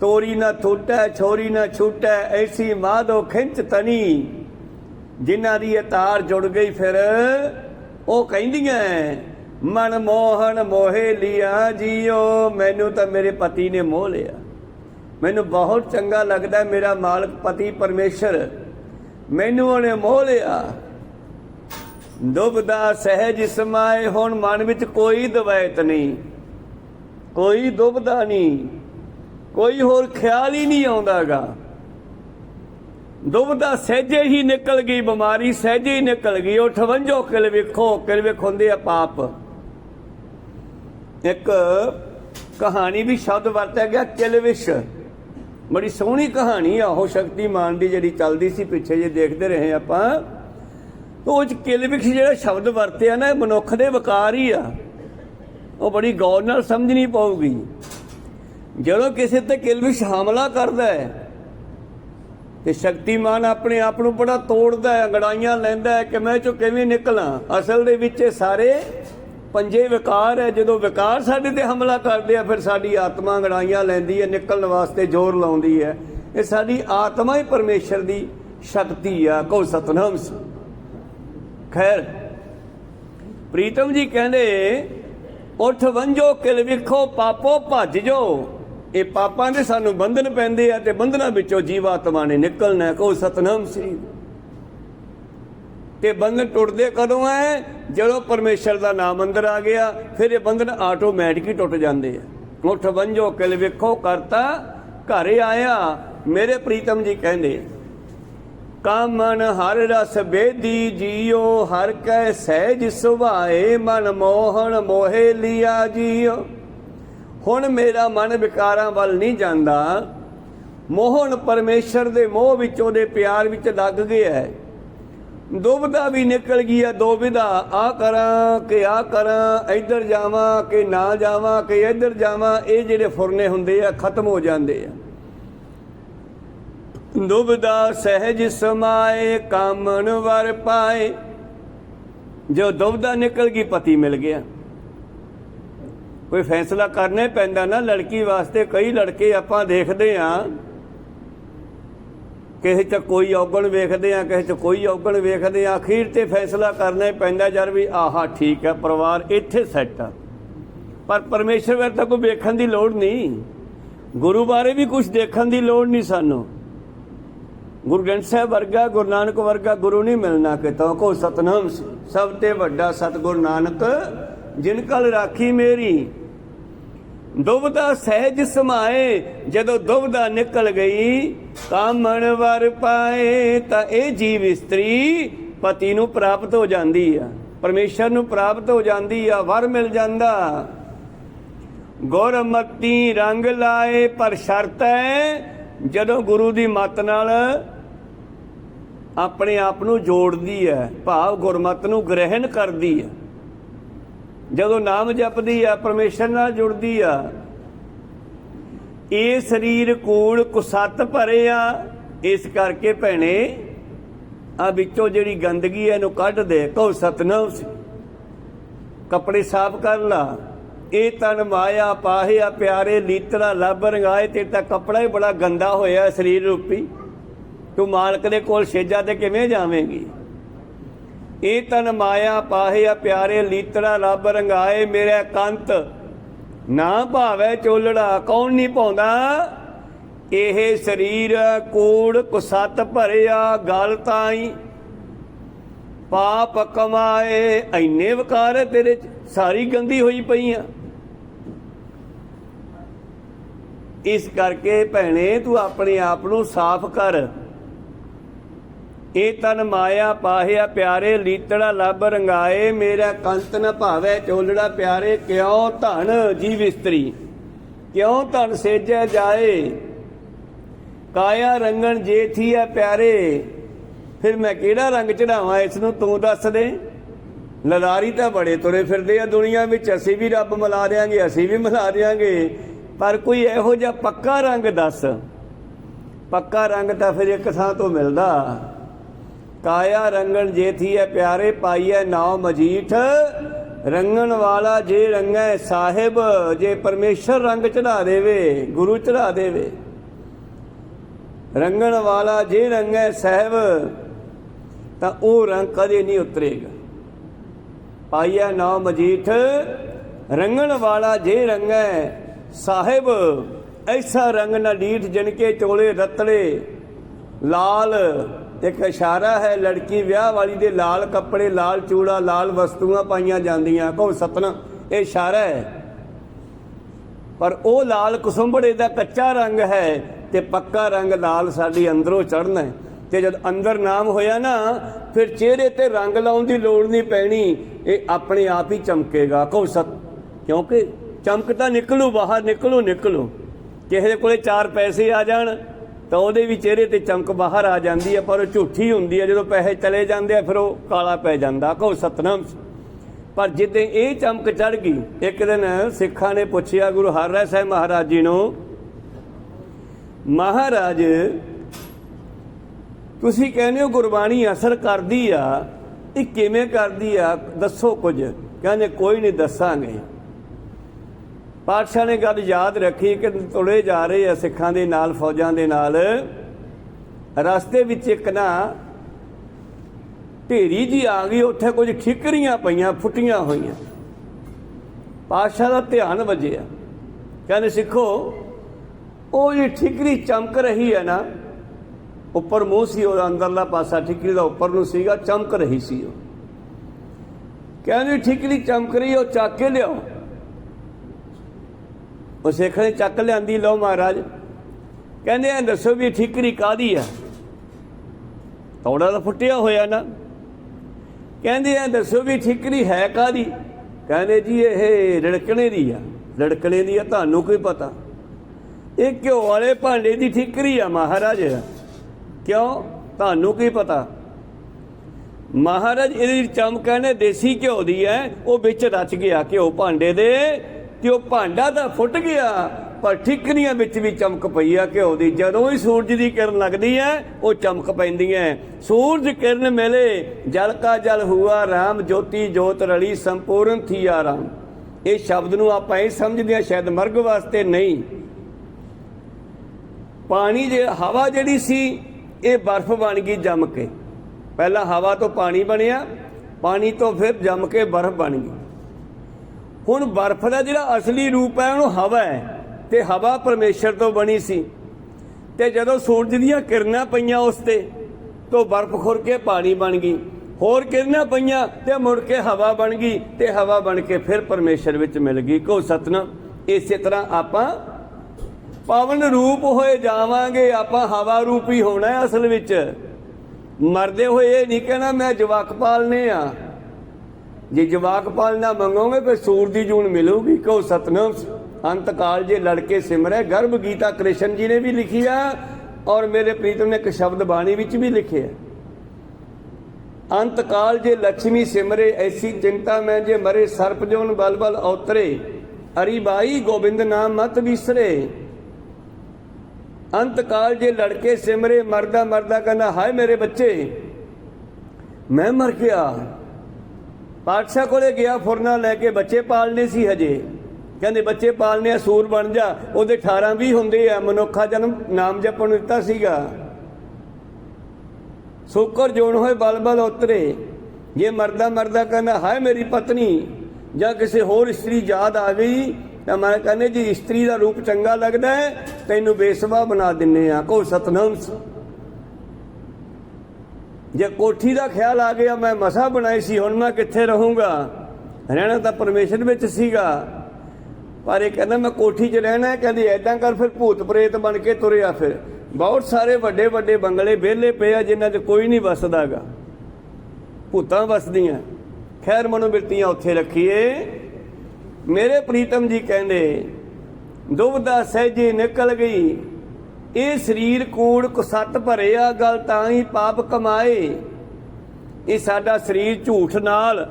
ਤੋਰੀ ਨਾ ਟੁੱਟੈ ਛੋਰੀ ਨਾ ਛੂਟੈ, ਐਸੀ ਮਾਧੋ ਖਿੰਚ ਤਨੀ। ਜਿਨ੍ਹਾਂ ਦੀ ਇਹ ਤਾਰ ਜੁੜ ਗਈ ਫਿਰ ਉਹ ਕਹਿੰਦੀਆਂ ਮਨ ਮੋਹਨ ਮੋਹੇ ਲਿਆ ਜੀਓ, ਮੈਨੂੰ ਤਾਂ ਮੇਰੇ ਪਤੀ ਨੇ ਮੋਹ ਲਿਆ। ਮੈਨੂੰ ਬਹੁਤ ਚੰਗਾ ਲੱਗਦਾ ਮੇਰਾ ਮਾਲਕ ਪਤੀ ਪਰਮੇਸ਼ਰ, ਮੈਨੂੰ ਉਹਨੇ ਮੋਹ ਲਿਆ। ਦੁਬਦਾ ਸਹਿਜ ਸਮਾਏ, ਹੁਣ ਮਨ ਵਿੱਚ ਕੋਈ ਦਵੈਤ ਨਹੀਂ, ਕੋਈ ਦੁਬਦਾ ਨਹੀਂ, ਕੋਈ ਹੋਰ ਖਿਆਲ ਹੀ ਨਹੀਂ ਆਉਂਦਾਗਾ। ਦੁਬਦਾ ਸਹਿਜੇ ਹੀ ਨਿਕਲ ਗਈ, ਬਿਮਾਰੀ ਸਹਿਜੇ ਹੀ ਨਿਕਲ ਗਈ। ਉਹ 58 ਕਿਲ ਵੇਖ ਹੁੰਦੇ ਆ ਪਾਪ। ਇੱਕ ਕਹਾਣੀ ਵੀ ਸ਼ਬਦ ਵਰਤਿਆ ਗਿਆ ਕਿਲਵਿਸ਼, ਬੜੀ ਸੋਹਣੀ ਕਹਾਣੀ ਆ ਉਹ ਸ਼ਕਤੀਮਾਨ ਦੀ ਜਿਹੜੀ ਚੱਲਦੀ ਸੀ ਪਿੱਛੇ ਜੇ ਦੇਖਦੇ ਰਹੇ ਆਪਾਂ। ਉਹ 'ਚ ਕਿਲਵਿਸ਼ ਜਿਹੜਾ ਸ਼ਬਦ ਵਰਤਿਆ ਨਾ, ਇਹ ਮਨੁੱਖ ਦੇ ਵਿਕਾਰ ਹੀ ਆ। ਉਹ ਬੜੀ ਗੌਰ ਨਾਲ ਸਮਝਣੀ ਪਊਗੀ। ਜਦੋਂ ਕਿਸੇ ਤੇ ਕਿਲਵਿਸ਼ ਹਮਲਾ ਕਰਦਾ ਹੈ ਤੇ ਸ਼ਕਤੀਮਾਨ ਆਪਣੇ ਆਪ ਨੂੰ ਬੜਾ ਤੋੜਦਾ ਹੈ, ਅੰਗੜਾਈਆਂ ਲੈਂਦਾ ਹੈ ਕਿ ਮੈਂ ਚੋਂ ਕਿਵੇਂ ਨਿਕਲਾਂ। ਅਸਲ ਦੇ ਵਿੱਚ ਇਹ ਸਾਰੇ ਪੰਜੇ ਵਿਕਾਰ ਹੈ। ਜਦੋਂ ਵਿਕਾਰ ਸਾਡੇ ਤੇ ਹਮਲਾ ਕਰਦੇ ਆ ਫਿਰ ਸਾਡੀ ਆਤਮਾ ਅੰਗੜਾਈਆਂ ਲੈਂਦੀ ਹੈ, ਨਿਕਲਣ ਵਾਸਤੇ ਜ਼ੋਰ ਲਾਉਂਦੀ ਹੈ। ਇਹ ਸਾਡੀ ਆਤਮਾ ਹੀ ਪਰਮੇਸ਼ਰ ਦੀ शक्ति आ। कहो सतनाम। खैर प्रीतम जी कहते उठ वंजो किल विखो पापो भज जो। ये पापां दे सानू बंधन पैंदे आ ते बंधनां विचों जीवात्मा ने निकलना। कहो सतनाम श्री। ते बंधन टुटदे कदों है जदों परमेश्वर का नाम अंदर आ गया, फिर ये बंधन आटोमैटिक ही टुट जाते हैं। उठ वंजो किल विखो करता घरे आया। मेरे प्रीतम जी कहते कामन हर रस बेदी जियो हर कै सहज सुभाए मन मोहन मोहे लिया जियो। हुण मेरा मन विकारां वल नहीं जाता, मोहन परमेश्वर दे मोह विच ओहदे प्यार विच लग गया है। दुविधा भी निकल गई है, दुविधा आ करा कि आ करा, इधर जावां कि ना जावां कि इधर जावां, ये जिहड़े फुरने हुंदे आ खत्म हो जाते हैं। दुविधा सहज समाए कामन वर पाए। जो दुविधा निकल गई पति मिल गया। कोई फैसला करना ही पैंदा ना लड़की वास्ते। कई लड़के आपां देखते हैं किसी च कोई औगण वेखते हैं, किसी च कोई औगण वेखते हैं, अखीर ते फैसला करना ही पैंदा यार भी आहा ठीक है परिवार इत्थे सैट आ। पर परमेश्वर वाल तां कोई वेखण दी लोड़ नहीं, गुरु बारे भी कुछ देखण दी लोड़ नहीं। सानू गुरु ग्रंथ साहिब वर्गा गुरु नानक वर्गा गुरु नहीं मिलना कितों। को सतनाम सब ते वड्डा सतगुरु नानक जिन कल राखी मेरी। दुविधा सहज समाए। जदों दुविधा निकल गई कामन वर पाए तो यह जीव स्त्री पति नूं प्राप्त हो जाती है, परमेश्वर नूं प्राप्त हो जाती है, वर मिल जाता। गुरमती रंग लाए पर शर्त है जदों गुरु की मत नाल अपने आप नूं जोड़दी है, भाव गुरमत नूं ग्रहण करदी है। जदों नाम जपदी है परमेश्वर नाल जुड़दी आ। ये शरीर कूड़ कुसत भरे आ। इस करके भैणे आ विचों जिहड़ी गंदगी है इहनूं कढ दे। कहो सतनाम। कपड़े साफ कर ला। ये तन माया पाहिया प्यारे लीतरा लभ रंगाए। ते तां कपड़ा ही बड़ा गंदा होया शरीर रूपी। तू मालक दे कोल छेजा ते किवें जावेंगी। ये तन माया पाहिया प्यारे लीतरा लभ रंगाए। मेरा कंत ना भावै चोलड़ा। कौन नहीं पाउंदा। यह शरीर कूड़ कुसत भरिया गल ताई पाप कमाए। इन्ने वकार है तेरे च, सारी गंदी हुई पई आ। इस करके भैणे तू अपने आप नूं साफ कर। ये तन माया पाहिया प्यारे लीतड़ा लभ रंगाए। मेरा कंत न भावै चोलड़ा प्यारे। क्यों धन जीव स्त्री क्यों धन सेजै जाए। काया रंगन जे थी है प्यारे। फिर मैं किहड़ा रंग चढ़ावां इसनूं तू दस दे। ललारी तो बड़े तुरे फिरदे आ दुनिया विच। असीं भी रब मिला देंगे, असीं भी मिला देंगे, पर कोई इहो जिहा पक्का रंग दस। पक्का रंग तो फिर एक थां तो मिलदा। काया रंगन जे थी है प्यारे पाईए नाव मजीठ। रंगन वाला जे रंगै साहिब। जे परमेश्वर रंग चढ़ा देवे, गुरु चढ़ा देवे। रंगन वाला जे रंगै साहिब तो वह रंग कदे नहीं उतरेगा। पाईए नाव मजीठ रंगन वाला जे रंगै साहिब। ऐसा रंग न डीठ जिनके चोले रतड़े लाल। एक इशारा है लड़की विआह वाली दे लाल कपड़े लाल चूड़ा लाल वस्तुआं पाईयां जांदियां। कहो सतनाम। ये इशारा है। पर वो लाल कसुंबड़े दा कच्चा रंग है ते पक्का रंग लाल साडी अंदरों चढ़ना है। ते जद अंदर नाम होया ना फिर चेहरे ते रंग लाउण दी लोड़ नहीं पैनी। ये अपने आप ही चमकेगा। कहो सत। क्योंकि चमकता निकलू बाहर निकलू निकलू। किसी कोले चार पैसे आ जाण तो वो भी चेहरे ते चमक बाहर आ जाती है, पर झूठी होंगी है। जो पैसे चले जाते हैं फिर वो काला पै जाता। कहो सतनाम। पर जिद्दे ये चमक चढ़ गई। एक दिन सिखा ने पूछया गुरु हरराय साहिब महाराज जी नूं, महाराज तुसीं कहने हो गुरबाणी असर करदी आ, ये किवें करदी आ, दसो कुछ। कहने कोई नहीं दसांगे। पातशाह ने गल याद रखी कि तुड़े जा रहे हैं सिखां दे नाल फौजां दे नाल ਰਸਤੇ ਵਿੱਚ ਇੱਕ ਨਾ ਢੇਰੀ ਜੀ ਆ ਗਈ, ਉੱਥੇ ਕੁਝ ਠਿਕਰੀਆਂ ਪਈਆਂ ਫੁੱਟੀਆਂ ਹੋਈਆਂ। ਪਾਤਸ਼ਾਹ ਦਾ ਧਿਆਨ ਵੱਜਿਆ, ਕਹਿੰਦੇ ਸਿੱਖੋ ਉਹ ਜਿਹੜੀ ਠਿਕਰੀ ਚਮਕ ਰਹੀ ਹੈ ਨਾ, ਉੱਪਰ ਮੂੰਹ ਸੀ ਉਹਦਾ, ਅੰਦਰਲਾ ਪਾਸਾ ਠਿਕਰੀ ਦਾ ਉੱਪਰ ਨੂੰ ਸੀਗਾ, ਚਮਕ ਰਹੀ ਸੀ ਉਹ। ਕਹਿੰਦੇ ਠਿਕਰੀ ਚਮਕ ਰਹੀ, ਉਹ ਚੱਕ ਕੇ ਲਿਆਓ। ਉਹ ਸਿੱਖ ਨੇ ਚੱਕ ਲਿਆਂਦੀ। ਲਓ ਮਹਾਰਾਜ, ਕਹਿੰਦੇ ਐ ਦੱਸੋ ਵੀ ਠਿਕਰੀ ਕਾਹਦੀ ਆ? ਤੌੜਾ ਤਾਂ ਫੁੱਟਿਆ ਹੋਇਆ ਨਾ। ਕਹਿੰਦੇ ਐ ਦੱਸੋ ਵੀ ਠਿਕਰੀ ਹੈ ਕਾਹਦੀ? ਕਹਿੰਦੇ ਜੀ ਇਹ ਰਿੜਕਣੇ ਦੀ ਆ। ਰਿੜਕਣੇ ਦੀ ਆ? ਤੁਹਾਨੂੰ ਕੋਈ ਪਤਾ? ਇਹ ਘਿਓ ਵਾਲੇ ਭਾਂਡੇ ਦੀ ਠਿਕਰੀ ਆ ਮਹਾਰਾਜ। ਕਿਉਂ? ਤੁਹਾਨੂੰ ਕੀ ਪਤਾ? ਮਹਾਰਾਜ ਇਹਦੀ ਚਮਕ ਨੇ ਦੇਸੀ ਘਿਓ ਦੀ ਹੈ, ਉਹ ਵਿੱਚ ਰਚ ਗਿਆ ਘਿਓ ਭਾਂਡੇ ਦੇ, ਤੇ ਉਹ ਭਾਂਡਾ ਤਾਂ ਫੁੱਟ ਗਿਆ, ਪਰ ਠਿਕਰੀਆਂ ਵਿੱਚ ਵੀ ਚਮਕ ਪਈ ਆ ਘਿਓ ਦੀ। ਜਦੋਂ ਹੀ ਸੂਰਜ ਦੀ ਕਿਰਨ ਲੱਗਦੀ ਹੈ ਉਹ ਚਮਕ ਪੈਂਦੀ ਹੈ। ਸੂਰਜ ਕਿਰਨ ਮਿਲੇ ਜਲ ਕਾ ਜਲ ਹੁਆ ਰਾਮ, ਜੋਤੀ ਜੋਤ ਰਲੀ ਸੰਪੂਰਨ ਥੀ ਆਰਾਮ। ਇਹ ਸ਼ਬਦ ਨੂੰ ਆਪਾਂ ਇਹ ਸਮਝਦੇ ਹਾਂ ਸ਼ਾਇਦ ਮਰਗ ਵਾਸਤੇ ਨਹੀਂ। ਪਾਣੀ ਜੇ ਹਵਾ ਜਿਹੜੀ ਸੀ ਇਹ ਬਰਫ਼ ਬਣ ਗਈ ਜੰਮ ਕੇ। ਪਹਿਲਾਂ ਹਵਾ ਤੋਂ ਪਾਣੀ ਬਣਿਆ, ਪਾਣੀ ਤੋਂ ਫਿਰ ਜੰਮ ਕੇ ਬਰਫ਼ ਬਣ ਗਈ। ਹੁਣ ਬਰਫ਼ ਦਾ ਜਿਹੜਾ ਅਸਲੀ ਰੂਪ ਹੈ ਉਹਨੂੰ ਹਵਾ ਹੈ, ਤੇ ਹਵਾ ਪਰਮੇਸ਼ਰ ਤੋਂ ਬਣੀ ਸੀ। ਤੇ ਜਦੋਂ ਸੂਰਜ ਦੀਆਂ ਕਿਰਨਾਂ ਪਈਆਂ ਉਸ ਤੇ ਤਾਂ ਬਰਫ਼ ਖੁਰ ਕੇ ਪਾਣੀ ਬਣ ਗਈ। ਹੋਰ ਕਿਰਨਾਂ ਪਈਆਂ ਤੇ ਮੁੜ ਕੇ ਹਵਾ ਬਣ ਗਈ, ਤੇ ਹਵਾ ਬਣ ਕੇ ਫਿਰ ਪਰਮੇਸ਼ਰ ਵਿੱਚ ਮਿਲ ਗਈ। ਕੋ ਸਤਨਾਮ। ਇਸੇ ਤਰ੍ਹਾਂ ਆਪਾਂ ਪਵਨ ਰੂਪ ਹੋਏ ਜਾਵਾਂਗੇ, ਆਪਾਂ ਹਵਾ ਰੂਪੀ ਹੋਣਾ ਹੈ ਅਸਲ ਵਿੱਚ। ਮਰਦੇ ਹੋਏ ਇਹ ਨਹੀਂ ਕਹਿਣਾ ਮੈਂ ਜਵਾਕ ਪਾਲਨੇ ਆ। ਜੇ ਜਵਾਕ ਪਾਲਣਾ ਮੰਗੋਗੇ ਫਿਰ ਸੂਰ ਦੀ ਜੂਨ ਮਿਲੂਗੀ। ਕਹੋ ਸਤਨਾਮ। ਅੰਤ ਕਾਲ ਜੇ ਲੜਕੇ ਸਿਮਰੇ ਗਰਭ ਗੀਤਾ ਕ੍ਰਿਸ਼ਨ ਜੀ ਨੇ ਵੀ ਲਿਖੀ ਆ, ਔਰ ਮੇਰੇ ਪ੍ਰੀਤਮ ਨੇ ਇੱਕ ਸ਼ਬਦ ਬਾਣੀ ਵਿੱਚ ਵੀ ਲਿਖਿਆ, ਅੰਤ ਕਾਲ ਜੇ ਲక్ష్ਮੀ ਸਿਮਰੇ ਐਸੀ ਚਿੰਤਾ ਮੈਂ ਜੇ ਮਰੇ, ਸਰਪ ਜੋਨ ਬਲ ਬਲ ਔਤਰੇ, ਅਰੀ ਬਾਈ ਗੋਬਿੰਦ ਨਾਮ ਮਤ ਵਿਸਰੇ। ਅੰਤ ਕਾਲ ਜੇ ਲੜਕੇ ਸਿਮਰੇ, ਮਰਦਾ ਮਰਦਾ ਕਹਿੰਦਾ ਹਾਏ ਮੇਰੇ ਬੱਚੇ ਮੈਂ ਮਰ ਗਿਆ। ਪਾਤਸ਼ਾਹ ਕੋਲੇ ਗਿਆ, ਫੁਰਨਾ ਲੈ ਕੇ, ਬੱਚੇ ਪਾਲਨੇ ਸੀ ਹਜੇ। ਕਹਿੰਦੇ ਬੱਚੇ ਪਾਲਨੇ ਆ, ਸੂਰ ਬਣ ਜਾ। ਉਹਦੇ 18-20 ਹੁੰਦੇ ਆ। ਮਨੁੱਖਾ ਜਨਮ ਨਾਮ ਜਪਣ ਨੂੰ ਦਿੱਤਾ ਸੀਗਾ। ਸ਼ੁਕਰ ਜੋਨ ਹੋਏ ਬਲ ਬਲ ਉਤਰੇ। ਜੇ ਮਰਦਾ ਮਰਦਾ ਕਹਿੰਦਾ ਹਾਏ ਮੇਰੀ ਪਤਨੀ, ਜਾਂ ਕਿਸੇ ਹੋਰ ਇਸਤਰੀ ਯਾਦ ਆ ਗਈ ਤਾਂ ਮੈਂ ਕਹਿੰਦੇ ਜੀ ਇਸਤਰੀ ਦਾ ਰੂਪ ਚੰਗਾ ਲੱਗਦਾ ਹੈ, ਤੈਨੂੰ ਬੇਸਵਾ ਬਣਾ ਦਿੰਨੇ ਆ। ਕਹੋ ਸਤਨਾਮ। ਜੇ ਕੋਠੀ ਦਾ ਖਿਆਲ ਆ ਗਿਆ, ਮੈਂ ਮਸਾ ਬਣਾਈ ਸੀ, ਹੁਣ ਮੈਂ ਕਿੱਥੇ ਰਹੂੰਗਾ? ਰਹਿਣਾ ਤਾਂ ਪਰਮੇਸ਼ਰ ਵਿੱਚ ਸੀਗਾ, ਪਰ ਇਹ ਕਹਿੰਦਾ ਮੈਂ ਕੋਠੀ 'ਚ ਰਹਿਣਾ। ਕਹਿੰਦੀ ਐਦਾਂ ਕਰ, ਫਿਰ ਭੂਤ ਪ੍ਰੇਤ ਬਣ ਕੇ ਤੁਰਿਆ। ਫਿਰ ਬਹੁਤ ਸਾਰੇ ਵੱਡੇ ਵੱਡੇ ਬੰਗਲੇ ਵਿਹਲੇ ਪਏ ਆ ਜਿਨ੍ਹਾਂ 'ਚ ਕੋਈ ਨਹੀਂ ਵਸਦਾ ਗਾ, ਭੂਤਾਂ ਵਸਦੀਆਂ। ਖੈਰ ਮਨੋਬਿਰਤੀਆਂ ਉੱਥੇ ਰੱਖੀਏ। ਮੇਰੇ ਪ੍ਰੀਤਮ ਜੀ ਕਹਿੰਦੇ ਦੁਬਦਾ ਸਹਿਜੇ ਨਿਕਲ ਗਈ, ਇਹ ਸਰੀਰ ਕੂੜ ਕੁਸੱਤ ਭਰਿਆ, ਗਲ ਤਾਂ ਹੀ ਪਾਪ ਕਮਾਏ। ਇਹ ਸਾਡਾ ਸਰੀਰ ਝੂਠ ਨਾਲ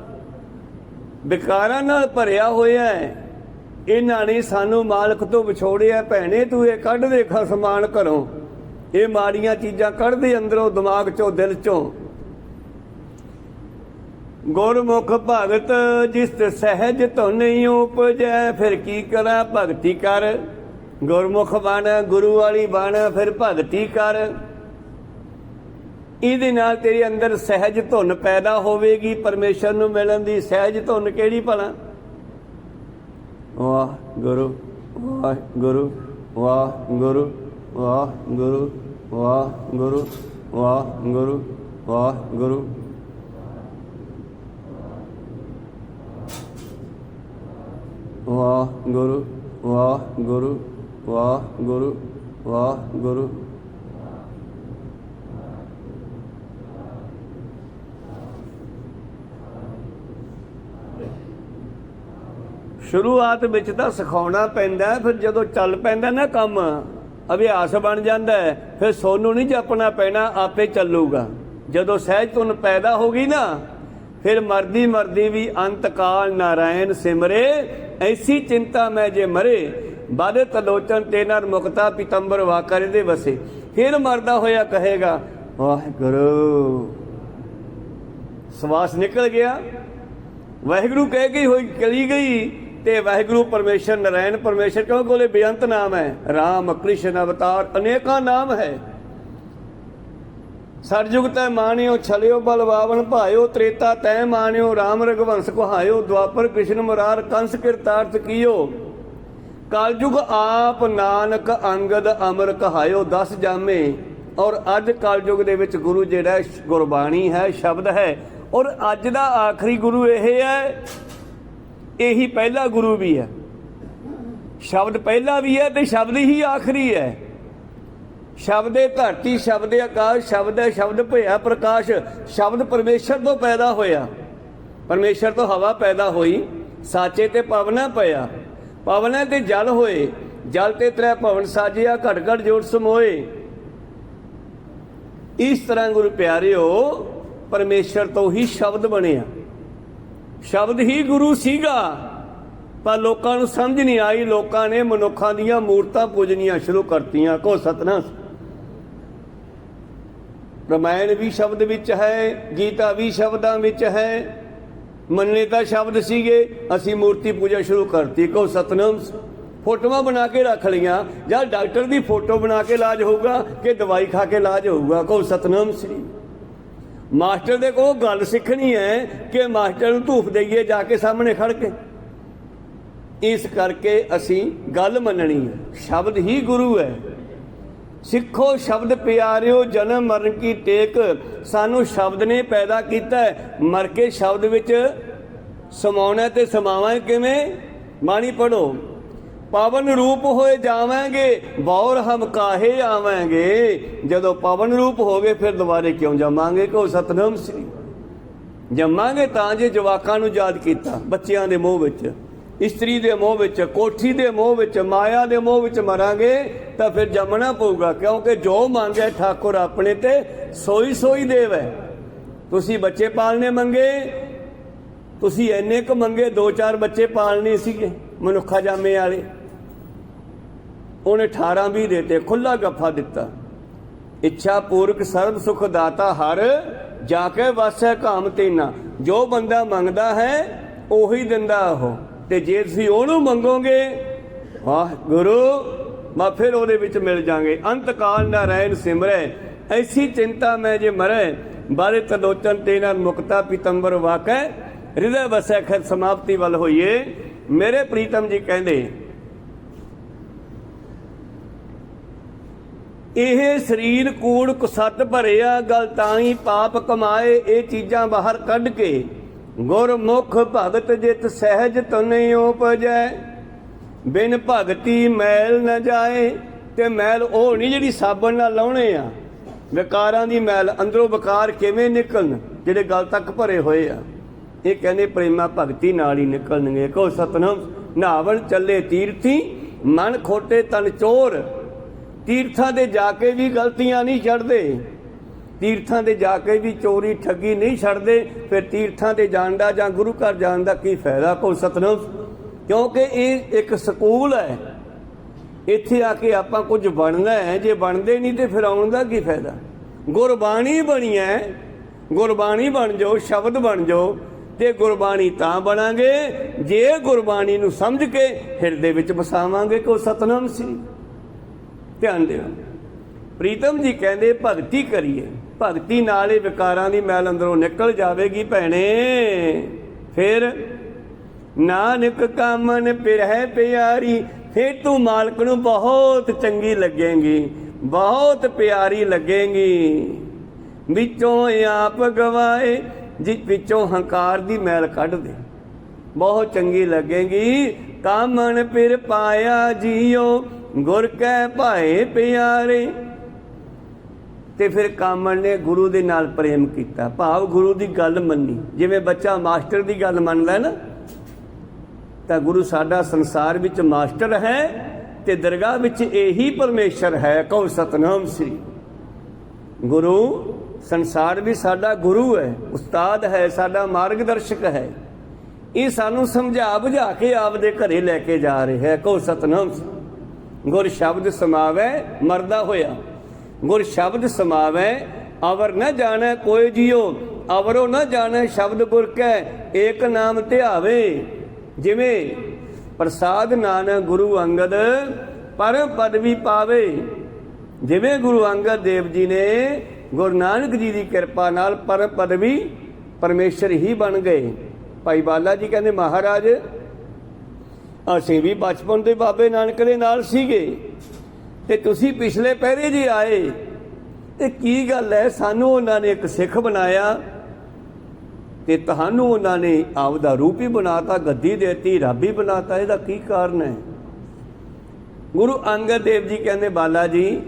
ਵਿਕਾਰਾਂ ਨਾਲ ਭਰਿਆ ਹੋਇਆ ਹੈ। ਇਹਨਾਂ ਨੇ ਸਾਨੂੰ ਮਾਲਕ ਤੋਂ ਵਿਛੋੜਿਆ। ਭੈਣੇ ਤੂੰ ਇਹ ਕੱਢ ਦੇ ਖਸਮਾਨ ਘਰੋਂ, ਇਹ ਮਾੜੀਆਂ ਚੀਜ਼ਾਂ ਕੱਢ ਦੇ ਅੰਦਰੋਂ, ਦਿਮਾਗ ਚੋਂ, ਦਿਲ ਚੋਂ। ਗੁਰਮੁਖ ਭਗਤ ਜਿਸ ਸਹਿਜ ਧੁਨ ਨਹੀਂ ਉਪਜੈ, ਫਿਰ ਕੀ ਕਰਾਂ ਭਗਤੀ ਕਰ। ਗੁਰਮੁਖ ਬਣ, ਗੁਰੂ ਵਾਲੀ ਬਣ, ਫਿਰ ਭਗਤੀ ਕਰ। ਇਹਦੇ ਨਾਲ ਤੇਰੇ ਅੰਦਰ ਸਹਿਜ ਧੁਨ ਪੈਦਾ ਹੋਵੇਗੀ ਪਰਮੇਸ਼ਰ ਨੂੰ ਮਿਲਣ ਦੀ। ਸਹਿਜ ਧੁਨ ਕਿਹੜੀ ਭਲਾ? ਵਾਹ ਗੁਰੂ, ਵਾਹ ਗੁਰੂ, ਵਾਹ ਗੁਰੂ, ਵਾਹ ਗੁਰੂ, ਵਾਹ ਗੁਰੂ, ਵਾਹ ਗੁਰੂ, ਵਾਹ ਗੁਰੂ। ਵਾਹ ਗੁਰੂ, ਵਾਹ ਗੁਰੂ, ਵਾਹ ਗੁਰੂ, ਵਾਹ ਗੁਰੂ। ਸ਼ੁਰੂਆਤ ਵਿੱਚ ਤਾਂ ਸਿਖਾਉਣਾ ਪੈਂਦਾ, ਫਿਰ ਜਦੋਂ ਚੱਲ ਪੈਂਦਾ ਨਾ ਕੰਮ, ਅਭਿਆਸ ਬਣ ਜਾਂਦਾ ਹੈ, ਫਿਰ ਸੋਨੂੰ ਨਹੀਂ ਜਪਣਾ ਪੈਣਾ, ਆਪੇ ਚੱਲੂਗਾ। ਜਦੋਂ ਸਹਿਜ ਧੁਨ ਪੈਦਾ ਹੋ ਗਈ ਨਾ, ਫਿਰ ਮਰਦੀ ਮਰਦੀ ਵੀ ਅੰਤ ਕਾਲ ਨਾਰਾਇਣ ਸਿਮਰੇ, ਐਸੀ ਚਿੰਤਾ ਮੈਂ ਜੇ ਮਰੇ, ਬਦ ਤਲੋਚਨ ਤੇ ਨਰ ਮੁਕਤਾ ਪਿਤੰਬਰ ਵਾਕਰ ਦੇ ਵਸੇ। ਫਿਰ ਮਰਦਾ ਹੋਇਆ ਕਹੇਗਾ ਵਾਹਿਗੁਰੂ। ਸਵਾਸ ਨਿਕਲ ਗਿਆ, ਵਾਹਿਗੁਰੂ ਕਹਿ ਗਈ ਹੋਈ ਚਲੀ ਗਈ, ਤੇ ਵਾਹਿਗੁਰੂ ਪਰਮੇਸ਼ਰ ਨਾਰਾਇਣ ਪਰਮੇਸ਼ਰ ਕਿਉਂ ਕੋਲੇ ਬੇਅੰਤ ਨਾਮ ਹੈ। ਰਾਮ ਕ੍ਰਿਸ਼ਨ ਅਵਤਾਰ ਅਨੇਕਾਂ ਨਾਮ ਹੈ। सरजुग तै मानियो छलियो बलवावन भायो, त्रेता तै मानियो राम रघुवंश कुहायो, द्वापर कृष्ण मुरार कंस कृतार्थ कियो, कलयुग आप नानक अंगद अमर कहायो। 10 जामे और अज कलयुग दे विच गुरु जिहड़ा गुरबाणी है, शब्द है, और अज दा आखिरी गुरु यह है, यही पहला गुरु भी है। शब्द पहला भी है तो शब्द ही आखिरी है। शब्द है धरती, शब्द है आकाश, शब्द है शब्द भया प्रकाश। शब्द परमेश्वर तो पैदा होया, परमेश्वर तो हवा पैदा हुई, साचे ते पवना पया, पवना ते जल होए, जल ते त्रै भवन साजिया, घट घट जोड़ समोए। इस तरह गुरु प्यारिओ परमेश्वर तो ही शब्द बनिया, शब्द ही गुरु सीगा, पर लोगों को समझ नहीं आई। लोगों ने मनुखा दियां मूर्तां पूजनियां शुरू करतियां। को सतना रामायण भी शब्द विच है, गीता भी शब्दां विच है, मन्ने तां शब्द सीगे, असीं मूर्ति पूजा शुरू करती। को सतनाम फोटोआं बना के रख लियां, या डॉक्टर की फोटो बना के इलाज होगा कि दवाई खा के इलाज होगा। को सतनाम श्री मास्टर दे को गल सीखनी है कि मास्टर नूं धूफ देइए जाके सामने खड़ के। इस करके असी गल मननी है, शब्द ही गुरु है। सिखो शब्द प्यारिओ जन्म मरण की टेक, सानू शब्द ने पैदा किया है, मर के शब्द विच समाउणा ते समावां किवें? बाणी पढ़ो। पवन रूप होए जावांगे, बौर हम काहे आवांगे। जदों पवन रूप हो गए फिर दोबारे क्यों जमांगे। को सतनाम श्री जमांगे तां जे जवाकां नूं याद कीता, बच्चियां दे मोह विच, इस्त्री दे मोह विच, कोठी दे मोह विच, माया दे मोह विच मरांगे तो फिर जमना पऊगा। क्योंकि जो मांगे ठाकुर अपने ते सोई सोई देव है। तुसी बच्चे पालने मंगे, तुसी इन्ने क मंगे, 2-4 बच्चे पालने सीगे मनुखा जामे वाले, उन्हें 18 भी देते, खुला गफा दिता। इच्छा पूर्वक सर्व सुख दाता हर, जाके वसै काम तेना। जो बंदा मंगदा है उही दिंदा हो, ते जे तुसीं ओहनूं मंगोगे वाह गुरु मैं फिर ਉਹਦੇ ਵਿੱਚ मिल जाएंगे। अंत काल नारायण सिमरै, ऐसी चिंता मैं जे मरै, बारे तलोचन तेना मुक्ता पीतंबर वाकै, हृदय वसै खैर समाप्ति वल होइए। मेरे प्रीतम जी कहते ਇਹ ਸਰੀਰ ਕੂੜ ਕੁਸੱਤ ਭਰਿਆ, ਗਲ ਤਾਂ ਹੀ ਪਾਪ ਕਮਾਏ। ਇਹ ਚੀਜ਼ਾਂ ਬਾਹਰ ਕੱਢ ਕੇ ਗੁਰਮੁਖ ਭਗਤ ਜਿਤ ਸਹਿਜ ਤੁਨਿ ਉਪਜੈ, ਬਿਨ ਭਗਤੀ ਮੈਲ न ਜਾਏ। ਤੇ ਮੈਲ ਉਹ ਨਹੀਂ ਜਿਹੜੀ ਸਾਬਣ ਨਾਲ ਲਾਉਣੇ ਆ, ਵਿਕਾਰਾਂ ਦੀ ਮੈਲ। ਅੰਦਰੋਂ ਵਿਕਾਰ ਕਿਵੇਂ ਨਿਕਲਣ ਜਿਹੜੇ ਗਲ ਤੱਕ ਭਰੇ ਹੋਏ ਆ? ਇਹ ਕਹਿੰਦੇ ਪ੍ਰੇਮਾ ਭਗਤੀ ਨਾਲ ਹੀ ਨਿਕਲਣਗੇ। ਕਹੋ ਸਤਨਾਮ। ਨਹਾਵਣ ਚੱਲੇ ਤੀਰਥੀ, ਮਨ ਖੋਟੇ ਤਨ ਚੋਰ। तीर्थां दे जाके भी गलतियां नहीं छड्डदे, तीर्थां दे जाके भी चोरी ठगी नहीं छड्डदे। फिर तीर्थां दे जाण दा जां गुरु घर जाण दा की फायदा? को सतनाम। क्योंकि ये एक सकूल है, इत्थे आके आपां कुछ बनना है, जे बनदे नहीं तो फिर आउण दा की फायदा? गुरबाणी बनी है, गुरबाणी बन जाओ, शब्द बन जाओ, ते गुरबाणी तां बनांगे जे गुरबाणी नूं समझ के हिरदे विच वसावांगे। को सतनाम सी ध्यान देना। प्रीतम जी कहते भगती करिए, भगती नाल ही विकारां दी मैल अंदरों निकल जाएगी भैणे। फिर नानक कामन पिरह प्यारी, फिर तू मालक नूं बहुत चंगी लगेगी, बहुत प्यारी लगेगी। विचों आप गवाए, जिस विचों हंकार दी मैल कढ़ दे, बहुत चंगी लगेगी। कामन पिर पाया जियो, गुर कै भाए प्यारे। ते फिर कामन ने गुरु दे नाल प्रेम किया, भाव गुरु की गल मन्नी। जिवें बच्चा मास्टर की गल मनदा ना, तो गुरु साडा संसार विच मास्टर है ते दरगाह विच यही परमेश्वर है। कहो सतनाम श्री। गुरु संसार भी साडा गुरु है, उस्ताद है, साडा मार्गदर्शक है। ये सानू समझा बुझा के आपदे घरे लैके जा रहे है। कहो सतनाम श्री। गुर शब्द समावै मरदा होया, गुर शब्द समावै अवर न जाने कोई जियो, अवरो न जाने शब्द गुर कै, एक नाम ध्यावे। जिवें प्रसाद नानक गुरु अंगद परम पदवी पावे। जिवें गुरु अंगद देव जी ने ਗੁਰੂ ਨਾਨਕ ਜੀ ਦੀ ਕਿਰਪਾ ਨਾਲ ਪਰਮ ਪਦਵੀ ਪਰਮੇਸ਼ਰ ਹੀ ਬਣ ਗਏ। ਭਾਈ ਬਾਲਾ ਜੀ ਕਹਿੰਦੇ ਮਹਾਰਾਜ ਅਸੀਂ ਵੀ ਬਚਪਨ ਦੇ ਬਾਬੇ ਨਾਨਕ ਦੇ ਨਾਲ ਸੀਗੇ ਤੇ ਤੁਸੀਂ ਪਿਛਲੇ ਪਹਿਰੇ ਜੀ ਆਏ ਤੇ ਕੀ ਗੱਲ ਹੈ, ਸਾਨੂੰ ਉਹਨਾਂ ਨੇ ਇੱਕ ਸਿੱਖ ਬਣਾਇਆ ਤੇ ਤੁਹਾਨੂੰ ਉਹਨਾਂ ਨੇ ਆਪਦਾ ਰੂਪ ਹੀ ਬਣਾਤਾ, ਗੱਦੀ ਦੇਤੀ, ਰੱਬ ਹੀ ਬਣਾਤਾ। ਇਹਦਾ ਕੀ ਕਾਰਨ ਹੈ? ਗੁਰੂ ਅੰਗਦ ਦੇਵ ਜੀ ਕਹਿੰਦੇ ਬਾਲਾ ਜੀ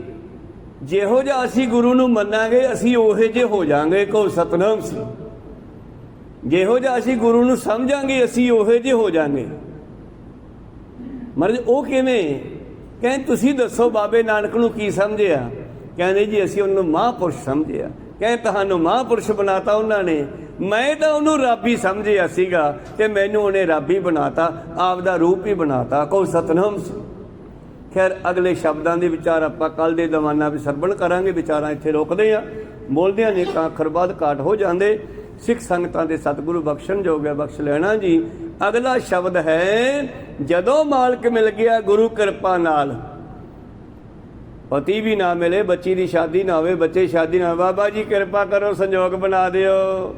ਜਿਹੋ ਜਿਹਾ ਅਸੀਂ ਗੁਰੂ ਨੂੰ ਮੰਨਾਂਗੇ ਅਸੀਂ ਉਹੇ ਜਿਹੇ ਹੋ ਜਾਾਂਗੇ। ਕਹੋ ਸਤਨਾਮ ਸੀ। ਜਿਹੋ ਜਿਹਾ ਅਸੀਂ ਗੁਰੂ ਨੂੰ ਸਮਝਾਂਗੇ ਅਸੀਂ ਉਹੇ ਜਿਹੇ ਹੋ ਜਾਾਂਗੇ। ਮਹਾਰਾਜ ਉਹ ਕਿਵੇਂ? ਕਹਿੰਦੇ ਤੁਸੀਂ ਦੱਸੋ ਬਾਬੇ ਨਾਨਕ ਨੂੰ ਕੀ ਸਮਝਿਆ? ਕਹਿੰਦੇ ਜੀ ਅਸੀਂ ਉਹਨੂੰ ਮਹਾਂਪੁਰਸ਼ ਸਮਝਿਆ। ਕਹਿੰਦੇ ਤੁਹਾਨੂੰ ਮਹਾਂਪੁਰਸ਼ ਬਣਾਤਾ ਉਹਨਾਂ ਨੇ, ਮੈਂ ਤਾਂ ਉਹਨੂੰ ਰੱਬ ਹੀ ਸਮਝਿਆ ਸੀਗਾ ਤੇ ਮੈਨੂੰ ਉਹਨੇ ਰੱਬ ਹੀ ਬਣਾਤਾ, ਆਪਦਾ ਰੂਪ ਹੀ ਬਣਾਤਾ। ਕਹੋ ਸਤਨਾਮ ਸੀ। ਖੈਰ ਅਗਲੇ ਸ਼ਬਦਾਂ ਦੇ ਵਿਚਾਰ ਆਪਾਂ ਕੱਲ ਦੇ ਦੀਵਾਨਾਂ ਵਿੱਚ ਸਰਵਣ ਕਰਾਂਗੇ। ਵਿਚਾਰਾਂ ਇੱਥੇ ਰੋਕਦੇ ਹਾਂ, ਬੋਲਦਿਆਂ ਨੇਕਾਂ ਅੱਖਰ ਬਾਅਦ ਘਾਟ ਹੋ ਜਾਂਦੇ। ਸਿੱਖ ਸੰਗਤਾਂ ਦੇ ਸਤਿਗੁਰੂ ਬਖਸ਼ਣ ਜੋਗ ਹੈ, ਬਖਸ਼ ਲੈਣਾ ਜੀ। ਅਗਲਾ ਸ਼ਬਦ ਹੈ ਜਦੋਂ ਮਾਲਕ ਮਿਲ ਗਿਆ ਗੁਰੂ ਕਿਰਪਾ ਨਾਲ। ਪਤੀ ਵੀ ਨਾ ਮਿਲੇ, ਬੱਚੀ ਦੀ ਸ਼ਾਦੀ ਨਾ ਹੋਵੇ, ਬੱਚੇ ਸ਼ਾਦੀ ਨਾ ਹੋਵੇ, ਬਾਬਾ ਜੀ ਕਿਰਪਾ ਕਰੋ ਸੰਜੋਗ ਬਣਾ ਦਿਓ।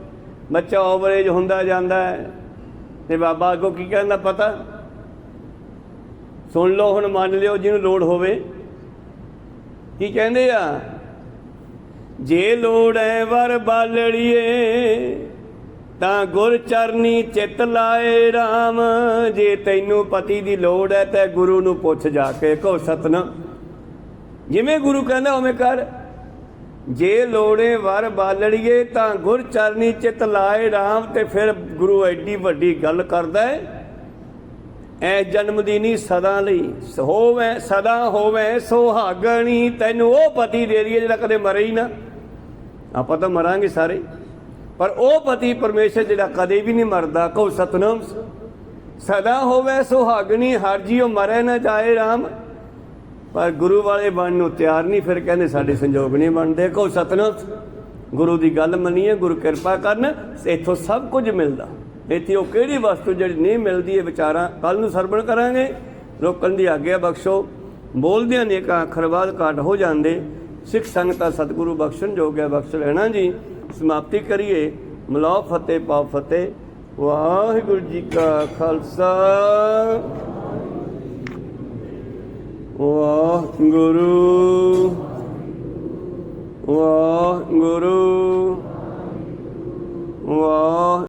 ਬੱਚਾ ਓਵਰੇਜ ਹੁੰਦਾ ਜਾਂਦਾ ਹੈ ਤੇ ਬਾਬਾ ਅੱਗੋਂ ਕੀ ਕਹਿੰਦਾ ਪਤਾ? ਸੁਣ ਲਓ ਹੁਣ, ਮੰਨ ਲਿਓ ਜਿਹਨੂੰ ਲੋੜ ਹੋਵੇ। ਕੀ ਕਹਿੰਦੇ ਆ? ਜੇ ਲੋੜ ਹੈ ਵਰ ਬਾਲੜੀਏ ਤਾਂ ਗੁਰ ਚਰਨੀ ਚਿੱਤ ਲਾਏ ਰਾਮ। ਜੇ ਤੈਨੂੰ ਪਤੀ ਦੀ ਲੋੜ ਹੈ ਤੇ ਗੁਰੂ ਨੂੰ ਪੁੱਛ ਜਾ ਕੇ। ਕਹੋ ਸਤਨਾਮ। ਜਿਵੇਂ ਗੁਰੂ ਕਹਿੰਦਾ ਉਵੇਂ ਕਰ। ਜੇ ਲੋੜੇ ਵਰ ਬਾਲੜੀਏ ਤਾਂ ਗੁਰ ਚਰਨੀ ਚਿੱਤ ਲਾਏ ਰਾਮ। ਤੇ ਫਿਰ ਗੁਰੂ ਐਡੀ ਵੱਡੀ ਗੱਲ ਕਰਦਾ ਹੈ, ਐ ਜਨਮ ਦੀ ਨਹੀਂ ਸਦਾ ਲਈ ਹੋਵੇ, ਸਦਾ ਹੋਵੇ ਸੁਹਾਗਣੀ। ਤੈਨੂੰ ਉਹ ਪਤੀ ਦੇ ਦਈਏ ਜਿਹੜਾ ਕਦੇ ਮਰੇ ਹੀ ਨਾ। ਆਪਾਂ ਤਾਂ ਮਰਾਂਗੇ ਸਾਰੇ, ਪਰ ਉਹ ਪਤੀ ਪਰਮੇਸ਼ਰ ਜਿਹੜਾ ਕਦੇ ਵੀ ਨਹੀਂ ਮਰਦਾ। ਕਹੋ ਸਤਨਾਮ। ਸਦਾ ਹੋਵੇ ਸੁਹਾਗਣੀ, ਹਰ ਜੀਓ ਮਰੇ ਨਾ ਜਾਏ ਰਾਮ। ਪਰ ਗੁਰੂ ਵਾਲੇ ਬਣਨ ਨੂੰ ਤਿਆਰ ਨਹੀਂ, ਫਿਰ ਕਹਿੰਦੇ ਸਾਡੇ ਸੰਜੋਗ ਨਹੀਂ ਬਣਦੇ। ਕਹੋ ਸਤਨਾਮ। ਗੁਰੂ ਦੀ ਗੱਲ ਮੰਨੀਏ, ਗੁਰੂ ਕਿਰਪਾ ਕਰਨ, ਇੱਥੋਂ ਸਭ ਕੁਝ ਮਿਲਦਾ। ਇੱਥੇ ਉਹ ਕਿਹੜੀ ਵਸਤੂ ਜਿਹੜੀ ਨਹੀਂ ਮਿਲਦੀ, ਇਹ ਵਿਚਾਰਾਂ ਕੱਲ ਨੂੰ ਸਰਵਣ ਕਰਾਂਗੇ। ਰੋਕਣ ਦੀ ਆਗਿਆ ਬਖਸ਼ੋ। ਬੋਲਦਿਆਂ ਨੇਕਾਂ ਅੱਖਰ ਬਾਅਦ ਘਾਟ ਹੋ ਜਾਂਦੇ। ਸਿੱਖ ਸੰਗਤਾਂ ਸਤਿਗੁਰੂ ਬਖਸ਼ਣ ਜੋਗ ਹੈ, ਬਖਸ਼ ਲੈਣਾ ਜੀ। ਸਮਾਪਤੀ ਕਰੀਏ। ਮਿਲਾਓ ਫਤਿਹ ਪਾਓ ਫਤਿਹ। ਵਾਹਿਗੁਰੂ ਜੀ ਕਾ ਖਾਲਸਾ, ਵਾਹਿਗੁਰੂ ਵਾਹਿਗੁਰੂ ਵਾਹਿ